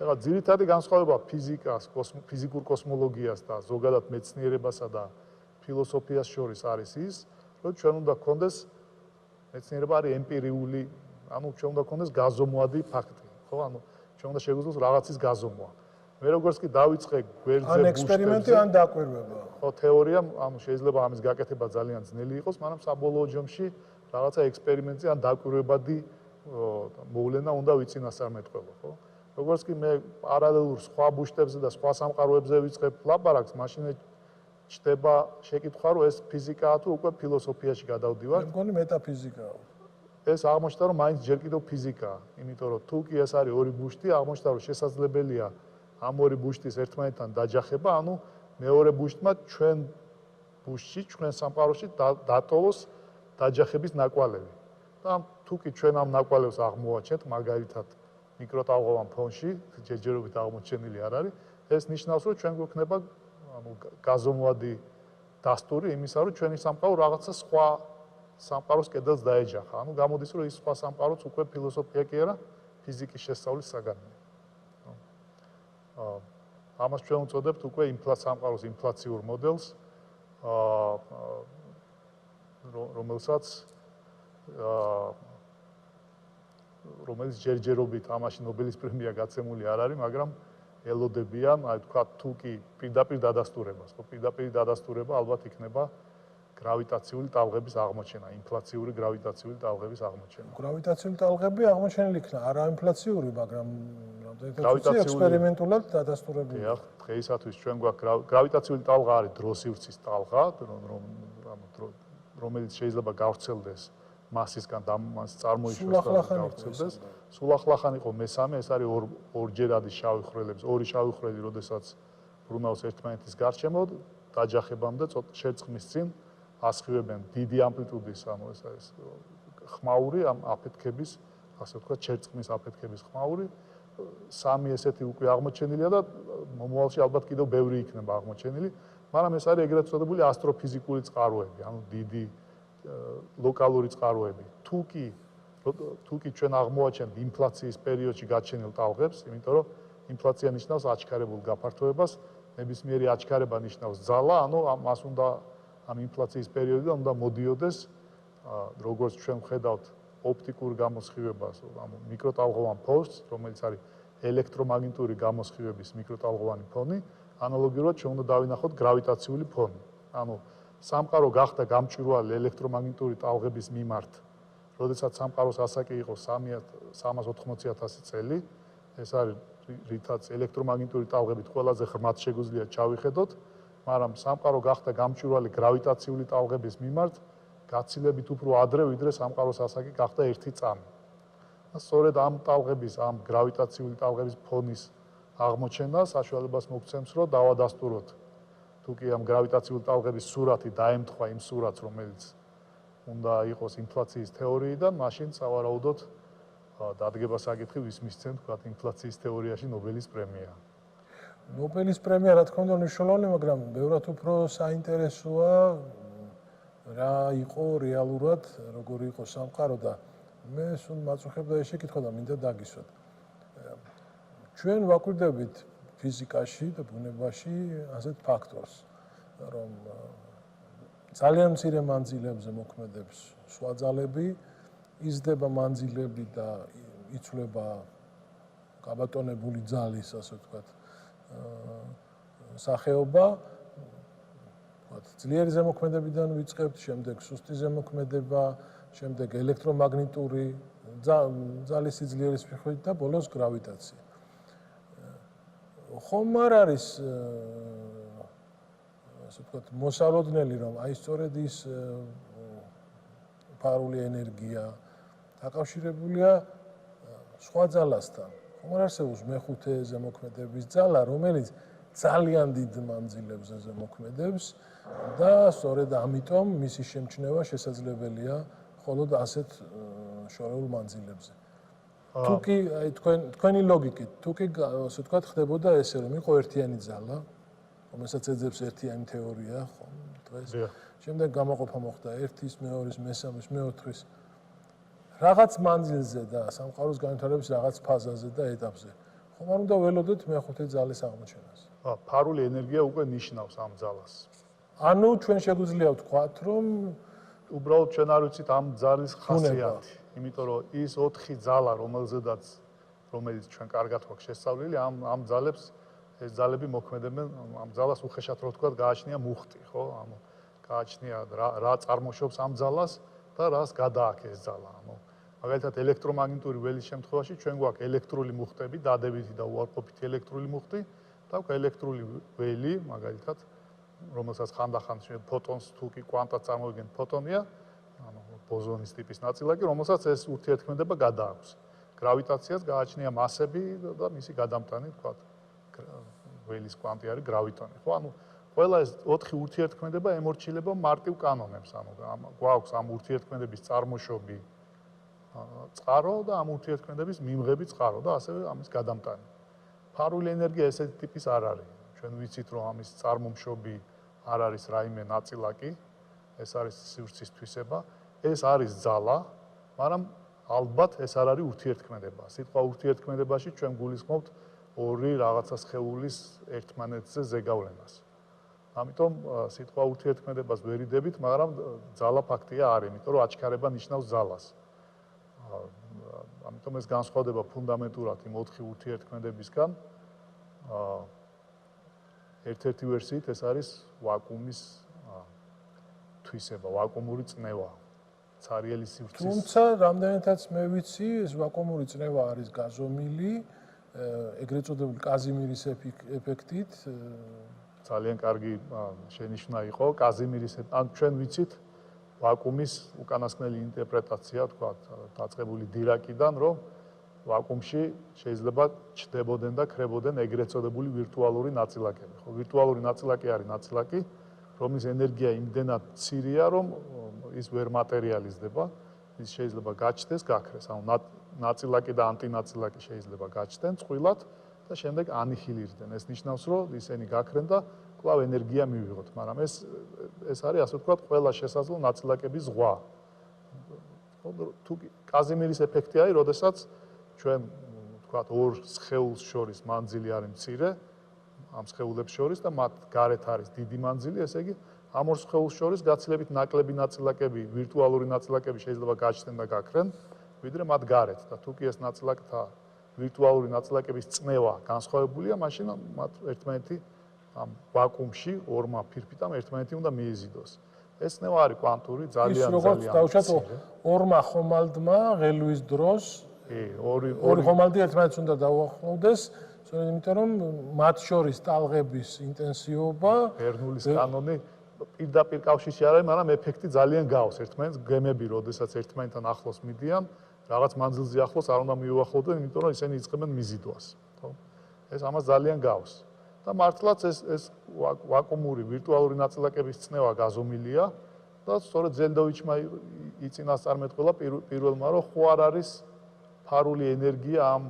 ეხლა ძირითადი განსხვავება ფიზიკას, ფიზიკურ კოსმოლოგიას და ზოგადად მეცნიერებასა და ფილოსოფიას შორის არის ის, რომ ჩვენ უნდა გქონდეს მეცნიერება არის ემპირიული, ჩვენ უნდა გქონდეს გაზომვადი ფაქტი, ხო? ჩვენ უნდა შეგვიძლიოს რაღაცის გაზომვა. მე როგორც კი დავიწყე გვერდზე ბუშტებზე, ან ექსპერიმენტი ან დაკვირვება. ხო, თეორია, შეიძლება ამის გაკეთება ძალიან ძნელი იყოს, მაგრამ საბოლოო ჯამში რაღაცა ექსპერიმენტი ან დაკვირვებადი მოვლენა უნდა ვიწინასწარმეტყველო, ხო? როგორც კი მე პარალელურ სხვა ბუშტებზე და სხვა სამყაროებზე ვიწყებ ლაპარაკს, მაშინ ჩდება შეკითხვა, რომ ეს ფიზიკაა თუ უკვე ფილოსოფიაში გადავდივართ. მე მგონი მეტაფიზიკაა. ეს აღმოჩნდა, რომ მაინც ჯერ კიდევ ფიზიკაა, იმიტომ რომ თუ კი ეს არის ორი ბუშტი, აღმოჩნდა, რომ შესაძლებელია ამ ორი ბუშტის ერთმანეთთან დაჯახება, მეორე ბუშტმა ჩვენ ბუშტში, ჩვენ სამყაროში დატოვოს დაჯახების ნაკვალევი. და თუკი ჩვენ ამ ნაკვალევს აღმოვაჩენთ, მაგალითად მიკროტალღოვან ფონში, ჯერჯერობით აღმოჩენილი არ არის, ეს ნიშნავს, რომ ჩვენ გვექნება გაზომვადი დასტური იმისა, რომ ჩვენი სამყარო რაღაცა სხვა სამყაროს კედელს დაეჯახა. ანუ გამოდის, რომ ის სხვა სამყაროც უკვე ფილოსოფია კი არა, ფიზიკის შესწავლის საგანია. ამას ჩვენ უწოდებთ უკვე სამყაროს ინფლაციურ მოდელს, რომელიც ჯერჯერობით ამაში ნობელის პრემია გაცემული არ არის, მაგრამ ელოდებიან, აი თქვა თუ კი პირდაპირ დადასტურებას, ხო, პირდაპირ დადასტურება ალბათ იქნება გრავიტაციული ტალღების აღმოჩენა, ინფლაციური გრავიტაციული ტალღების აღმოჩენა. გრავიტაციული ტალღები აღმოჩენილი იქნა, არა ინფლაციური, მაგრამ ექსპერიმენტულად დადასტურებული. დიახ, დღეისათვის ჩვენ გვაქვს გრავიტაციული ტალღა არის დროსივრცის ტალღა, რომელიც შეიძლება გავრცელდეს მასისგან წარმოიშვეს და გავრცელდეს. სულ ახლახან იყო მესამე, ეს არის ორჯერადი შავი ხვრელების, ორი შავი ხვრელი, როდესაც ბრუნავს ერთმანეთის გარშემო, დაჯახებამდე შერწყმის წინ ასხივებენ დიდი ამპლიტუდის, ანუ ეს არის ხმაური, ამ აფეთქების, ასე ვთქვათ, შერწყმის აფეთქების ხმაური. სამი ესეთი უკვე აღმოჩენილია და მომავალში ალბათ კიდევ ბევრი იქნება აღმოჩენილი, მაგრამ ეს არის ეგრეთ წოდებული ასტროფიზიკური წყაროები, ანუ დიდი ლოკალური წყაროები. თუ კი ჩვენ აღმოვაჩენთ ინფლაციის პერიოდში გაჩენილ ტალღებს, იმიტომ რომ ინფლაცია ნიშნავს აჩქარებულ გაფართოებას, ნებისმიერი აჩქარება ნიშნავს ძალა, ანუ მას უნდა ამ ინფლაციის პერიოდიდან უნდა მოდიოდეს, როგორც ჩვენ ვხედავთ ოპტიკურ გამოსხივებას, ანუ მიკროტალღოვან ფონს, რომელიც არის ელექტრომაგნიტური გამოსხივების მიკროტალღოვანი ფონი, ანალოგიურად ჩვენ უნდა დავინახოთ გრავიტაციული ფონი. ანუ სამყარო გახდა გამჭვირვალე ელექტრომაგნიტური ტალღების მიმართ, როდესაც სამყაროს ასაკი იყო 380,000 წელი, ეს არის რითაც ელექტრომაგნიტური ტალღებით ყველაზე ღრმად შეგვიძლია ჩავიხედოთ, მაგრამ სამყარო გახდა გამჭვირვალე გრავიტაციული ტალღების მიმართ, გაცილებით უფრო ადრე, ვიდრე სამყაროს ასაკი გახდა 1 წამი. და სწორედ ამ ტალღების, ამ გრავიტაციული ტალღების ფონის აღმოჩენა საშუალებას მოგცემს, რომ დავადასტუროთ თუ კი ამ გრავიტაციული ტალღების სურათი დაემთხვა იმ სურათს, რომელიც უნდა იყოს ინფლაციის თეორიიდან, მაშინ სავარაუდოდ დადგება საკითხი, ვის მისცემთ, თქვათ, ინფლაციის თეორიაში ნობელის პრემია. ნობელის პრემია, რა თქმა უნდა, მნიშვნელოვანია, მაგრამ ბევრად უფრო საინტერესოა რა იყო რეალურად, როგორი იყო სამყარო და მე სულ მაწუხებდა ეს შეკითხვა და მინდა დაგისვათ. ჩვენ ვაკვირდებით ფიზიკაში და ბუნებაში ასეთ ფაქტორს, რომ ძალიან მცირე მანძილებზე მოქმედებს სხვა ძალები, იზრდება მანძილები და იცვლება გაბატონებული ძალის, ასე ვთქვათ, სახეობა. ძლიერი ზემოქმედებიდან ვიწყებთ, შემდეგ სუსტი ზემოქმედება, შემდეგ ელექტრომაგნიტური ძალის სიძლიერის მიხედვით და ბოლოს გრავიტაცია. ხომ არ არის ასე ვთქვათ, მოსალოდნელი, რომ აი სწორედ ის ფარული ენერგია დაკავშირებულია სხვა ძალასთან. ხომ არ არსებობს მეხუთე ზემოქმედების ძალა, რომელიც ძალიან დიდ მანძილებზე ზემოქმედებს და სწორედ ამიტომ მისი შემჩნევა შესაძლებელია მხოლოდ ასეთ შორეულ მანძილებზე. თუკი აი თქვენი ლოგიკით, თუკი ასე ვთქვათ, ხდებოდა ესე, რომ იყო ერთიანი ძალა, რომელსაც ეძებს ერთიანი თეორია, ხო, დღეს. შემდეგ გამოყოფა მოხდა 1-ის, 2-ის, 3-ის, 4-ის რაღაც მანძილზე და სამყაროს განვითარების რაღაც ფაზაზე და ეტაპზე. ხომ არ უნდა ველოდოთ მეხუთე ძალის აღმოჩენას? ფარული ენერგია უკვე ნიშნავს ამ ძალას. ანუ ჩვენ შეგვიძლია ვთქვათ, რომ უბრალოდ ჩვენ არ ვიცით ამ ძალის ხასიათი, იმიტომ რომ ის 4 ძალა, რომელიც ჩვენ კარგად გვაქვს შესწავლილი, ამ ძალებს ეს ძალები მოქმედებენ, ამ ძალას უხეშად რო ვთქვათ, გააჩნია მუხტი, ხო? ანუ გააჩნია რა წარმოშობს ამ ძალას და რას გადააქვს ეს ძალა. ანუ მაგალითად ელექტრომაგნიტური ველის შემთხვევაში ჩვენ გვაქვს ელექტრული მუხტები, დადებითი და უარყოფითი ელექტრული მუხტი და გვაქვს ელექტრული ველი, მაგალითად, რომელსაც ხანდახან ფოტონს თუ კი კვანტად წარმოადგენთ ფოტონია, ანუ ბოზონის ტიპის ნაწილაკი, რომელსაც ეს ურთიერთქმედება გადააქვს. გრავიტაციას გააჩნია მასები და მისი გადამტანი, თქვათ, ველის კვანტი არის გრავიტონი, ხო? ანუ ყველა ეს 4 ურთიერთქმედება ემორჩილება მარტივ კანონებს, ანუ გვაქვს ამ ურთიერთქმედების წარმოშობი წყარო და ამ ურთიერთქმედების მიმღები წყარო და ასევე ამის გადამტანი. ფარული ენერგია ესეთი ტიპის არ არის. ჩვენ ვიცით, რომ ამის წარმომშობი არ არის რაიმე ნაწილაკი, ეს არის სივრცის თვისება, ეს არის ძალა, მაგრამ ალბათ ეს არ არის ურთიერთქმედება. სიტყვა ურთიერთქმედებაში ჩვენ გულისხმობთ ორი რაღაცა სხეულის ერთმანეთზე ზეგავლენას. ამიტომ სიტყვა ურთიერთქმედებას ვერ იდებით, მაგრამ ძალა ფაქტია არის, იმიტომ რომ აჩქარება ნიშნავს ძალას. ამიტომ ეს განსხვავდება ფუნდამენტურად იმ 4 ურთიერთქმედებისგან. ერთ-ერთი ვერსიით ეს არის ვაკუუმის თვისება, ვაკუუმური წნევა. ცარიელი სივრცის. თუმცა, რამდენადაც მე ვიცი, ეს ვაკუუმური წნევა არის გაზომილი, ეგრეთ წოდებული კაზიმირის ეფექტით. ძალიან კარგი შენიშვნა იყო კაზიმირის, ან ჩვენ ვიცით ვაკუუმის უკანასკნელი ინტერპრეტაცია, თქვა, დაწყებული დირაკიდან, რომ ვაკუუმში შეიძლება ჩდებოდნენ და ქრებოდნენ ეგრეთ წოდებული ვირტუალური ნაწილაკები. ხო, ვირტუალური ნაწილაკი არის ნაწილაკი, რომლის ენერგია იმდენად მცირეა, რომ ის ვერ მატერიალიზდება, ის შეიძლება გაჩნდეს, გაქრეს. ანუ ნაწილაკი და ანტინაწილაკი შეიძლება გაჩნდნენ წყვილად და შემდეგ ანიჰილირდნენ. ეს ნიშნავს, რომ ისინი გაქრენ და კვლავ ენერგია მივიღოთ, მაგრამ ეს არის ასე ვთქვათ, ყველა შესაძლო ნაწილაკების ზღვა. თუ კაზიმირის ეფექტი არის, როდესაც ჩვენ ვთქვათ, ორ სხეულს შორის მანძილი არის მცირე, ამ სხეულებს შორის და მათ გარეთ არის დიდი მანძილი, ესე იგი ამ ორ სხეულს შორის გაცილებით ნაკლები ნაწილაკები, ვირტუალური ნაწილაკები შეიძლება გაჩნდნენ და გაქრენ, ვიდრე მათ გარეთ და თუ კი ეს ნაწილაკთა ვირტუალური ნაწილაკების წნევა განსხვავებულია, მაშინ მათ ერთმანეთი ამ ვაკუუმში ორმა ფირფიტამ ერთმანეთი უნდა მიეზიდოს. ეს წნევა არის კვანტური, ძალიან ძალიან. დაუშვათ ორმა ხომალდმა ღელვის დროს ორი ხომალდი ერთმანეთს უნდა დაუახლოვდეს, იმიტომ რომ მათ შორის ტალღების ინტენსივობა ბერნულის კანონი პირდაპირ კავშირში არ არის, მაგრამ ეფექტი ძალიან გავს ერთმანეთს, გემები, როდესაც ერთმანეთთან ახლოს მიდიან, რაღაც მანძილზე ახლოს არ უნდა მიუახლოვდნენ, იმიტომ რომ ისინი იწყებენ მიზიდვას, ხო? ეს ამას ძალიან გავს. და მართლაც ეს ვაკუუმური ვირტუალური ნაწილაკების წნევა გაზომილია და სწორედ ზელდოვიჩმა იწინასწარმეტყველა პირველმა, რომ ხო არ არის ფარული ენერგია ამ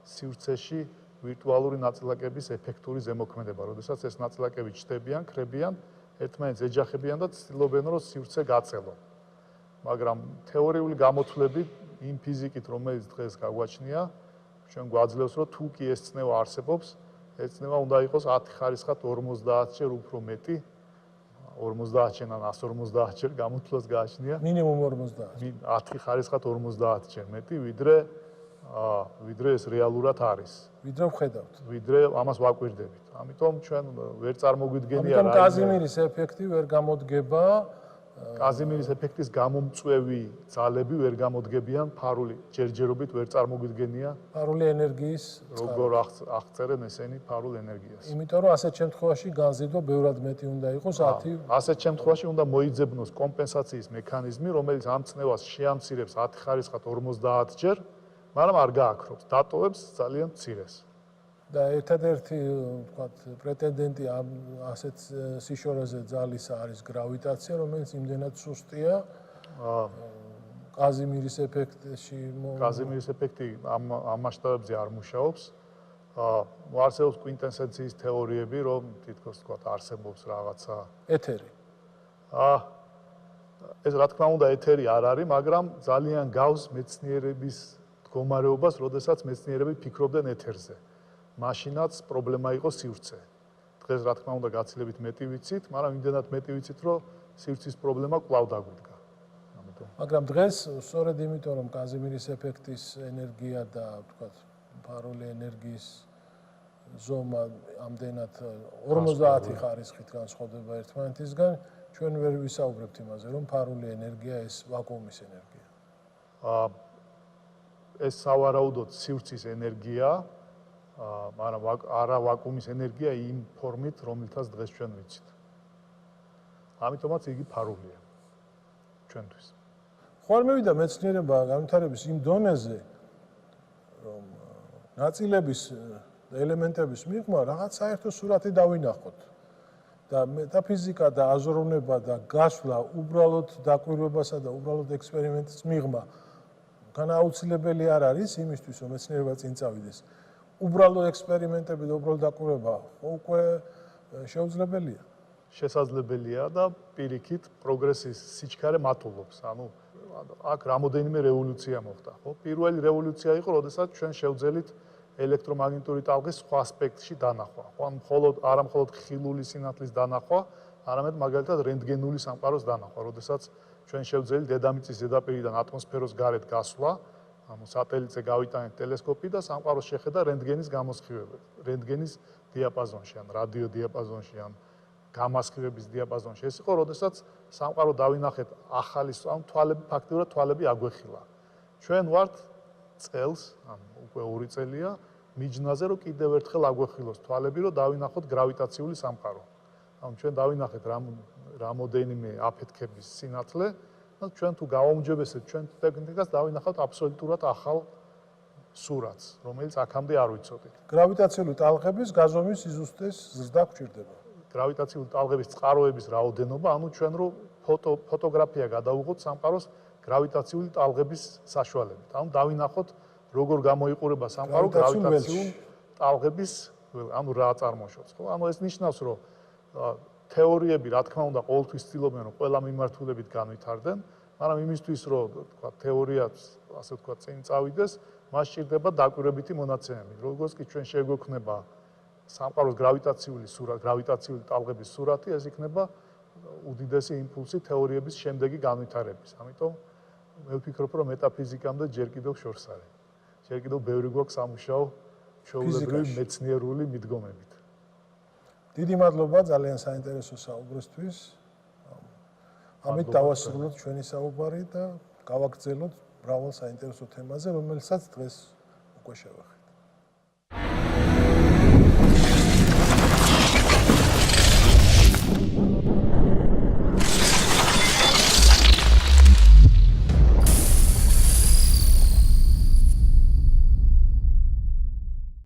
სივრცეში ვირტუალური ნაწილაკების ეფექტური ზემოქმედება, როდესაც ეს ნაწილაკები ჩდებიან, ქრებიან, ერთმანეთს ეჯახებიან და ცდილობენ, რომ სივრცე გაწელონ. მაგრამ თეორიული გამოთვლები იმ ფიზიკით, რომელიც დღეს გაგვაჩნია, ჩვენ გვაძლევს, რომ თუ კი ეს წნევა არსებობს, ეს წნევა უნდა იყოს 10 ხარისხად 50-ჯერ უფრო მეტი, 50-ჯერ ან 150-ჯერ გამოთვლას გააჩნია. მინიმუმ 50. 10 ხარისხად 50-ჯერ მეტი, ვიდრე ეს რეალურად არის. ვიდრე ვხედავთ. ვიდრე ამას ვაკვირდებით. ამიტომ ჩვენ ვერ წარმოგვიდგენია ამიტომ კაზიმირის ეფექტი ვერ გამოდგება. კაზიმირის ეფექტის გამომწვევი ძალები ვერ გამოდგებიან ფარული ჯერჯერობით ვერ წარმოგვიდგენია ფარული ენერგიის როგორ აღწერენ ესენი ფარულ ენერგიას. იმიტომ რომ ასეთ შემთხვევაში განზიდვა ბევრად მეტი უნდა იყოს 10. ასეთ შემთხვევაში უნდა მოიძებნოს კომპენსაციის მექანიზმი, რომელიც ამ წნევას შეამცირებს 10 ხარისხად 50-ჯერ, მაგრამ არ გააქრობს, დატოვებს ძალიან მცირეს. და ერთადერთი, ვთქვათ, პრეტენდენტი ამ ასეთ სიშორეზე ძალისა არის გრავიტაცია, რომელიც იმდენად სუსტია. კაზიმირის ეფექტში კაზიმირის ეფექტი ამ მასშტაბებზე არ მუშაობს. არსებობს კვინტესენციის თეორიები, რომ თითქოს ვთქვათ, არსებობს რაღაცა ეთერი. ეს რა თქმა უნდა ეთერი არ არის, მაგრამ ძალიან გავს მეცნიერების მდგომარეობას, როდესაც მეცნიერები ფიქრობდნენ ეთერზე. მაშინაც პრობლემა იყო სივრცე. დღეს რა თქმა უნდა გაცილებით მეტი ვიცით, მაგრამ იმდენად მეტი ვიცით, რომ სივრცის პრობლემა კვლავ დაგვიდგა. მაგრამ დღეს სწორედ იმიტომ, რომ კაზიმირის ეფექტის ენერგია და ვთქვათ, ფარული ენერგიის ზომა ამდენად 50 ხარისხით განსხვავდება ერთმანეთისგან, ჩვენ ვერ ვისაუბრებთ იმაზე, რომ ფარული ენერგია ეს ვაკუუმის ენერგია. ეს სავარაუდოდ სივრცის ენერგია, მაგრამ არა ვაკუუმის ენერგია იმ ფორმით, რომელთაც დღეს ჩვენ ვიცით. ამიტომაც იგი ფარულია ჩვენთვის. ხო არ მევიდა მეცნიერება განვითარების იმ დონეზე, რომ ნაწილების და ელემენტების მიღმა რაღაც საერთო სურათი დავინახოთ. და მეტაფიზიკა და აზროვნება და გასვლა უბრალოდ დაკვირვებასა და უბრალოდ ექსპერიმენტის მიღმა განაუცილებელი არ არის იმისთვის, რომ მეცნიერება წინ წავიდეს. უბრალო ექსპერიმენტები და უბრალო დაკვირვება უკვე შეუძლებელია. შესაძლებელია და პირიქით პროგრესის სიჩქარე მატულობს. ანუ აქ რამოდენიმე რევოლუცია მოხდა, ხო? პირველი რევოლუცია იყო, როდესაც ჩვენ შევძელით ელექტრომაგნიტური ტალღის სხვა ასპექტში დანახვა. ხო, ან არა მხოლოდ ხილული სინათლის დანახვა, არამედ მაგალითად რენტგენული სამყაროს დანახვა, როდესაც ჩვენ შევძელით დედამიწის ზედაპირიდან ატმოსფეროს გარეთ გასვლა, ანუ სატელიტზე გავიტანეთ ტელესკოპი და სამყაროს შეხედა რენტგენის გამოსხივებით. რენტგენის დიაპაზონში, ან რადიო დიაპაზონში, ან გამასხივების დიაპაზონში. ეს იყო, როდესაც სამყარო დავინახეთ ახალი, ანუ თვალები, ფაქტიურად თვალები აგვეხილა. ჩვენ ვართ წელს, ანუ უკვე 2 წელია, მიჯნაზე, რომ კიდევ ერთხელ აგვეხილოს თვალები, რომ დავინახოთ გრავიტაციული სამყარო. ანუ ჩვენ დავინახეთ რამოდენიმე აფეთქების სინათლე და ჩვენ თუ გავაუმჯობესებთ ჩვენ ტექნიკას, დავინახავთ აბსოლუტურად ახალ სურათს, რომელიც აქამდე არ ვიცოდით. გრავიტაციული ტალღების გაზომვის სიზუსტეს ზრდა გვჭირდება. გრავიტაციული ტალღების წყაროების რაოდენობა, ანუ ჩვენ რო ფოტოგრაფია გადავუღოთ სამყაროს გრავიტაციული ტალღების საშუალებით. ანუ დავინახოთ როგორ გამოიყურება სამყარო გრავიტაციული ტალღების, ანუ რა წარმოშობს, ხო? ანუ ეს ნიშნავს, რომ თეორიები, რა თქმა უნდა, ყოველთვის ცდილობენ, რომ ყველა მიმართულებით განვითარდნენ, მაგრამ იმისთვის, რომ თქვა თეორიაც, ასე ვთქვა, წინ წავიდეს, მას სჭირდება დაკვირვებითი მონაცემები. როგორც კი ჩვენ შეგვექნება სამყაროს გრავიტაციული ტალღების სურათი, ეს იქნება უდიდესი იმპულსი თეორიების შემდეგი განვითარების. ამიტომ მე ვფიქრობ, რომ მეტაფიზიკამდე ჯერ კიდევ შორს არის. ჯერ კიდევ ბევრი გვაქვს სამუშაო ჩვეულებრივი მეცნიერული მიდგომებით. დიდი მადლობა ძალიან საინტერესო საუბრისთვის. ამით დავასრულოთ ჩვენი საუბარი და გავაგრძელოთ მრავალ საინტერესო თემაზე, რომელსაც დღეს უკვე შევეხეთ.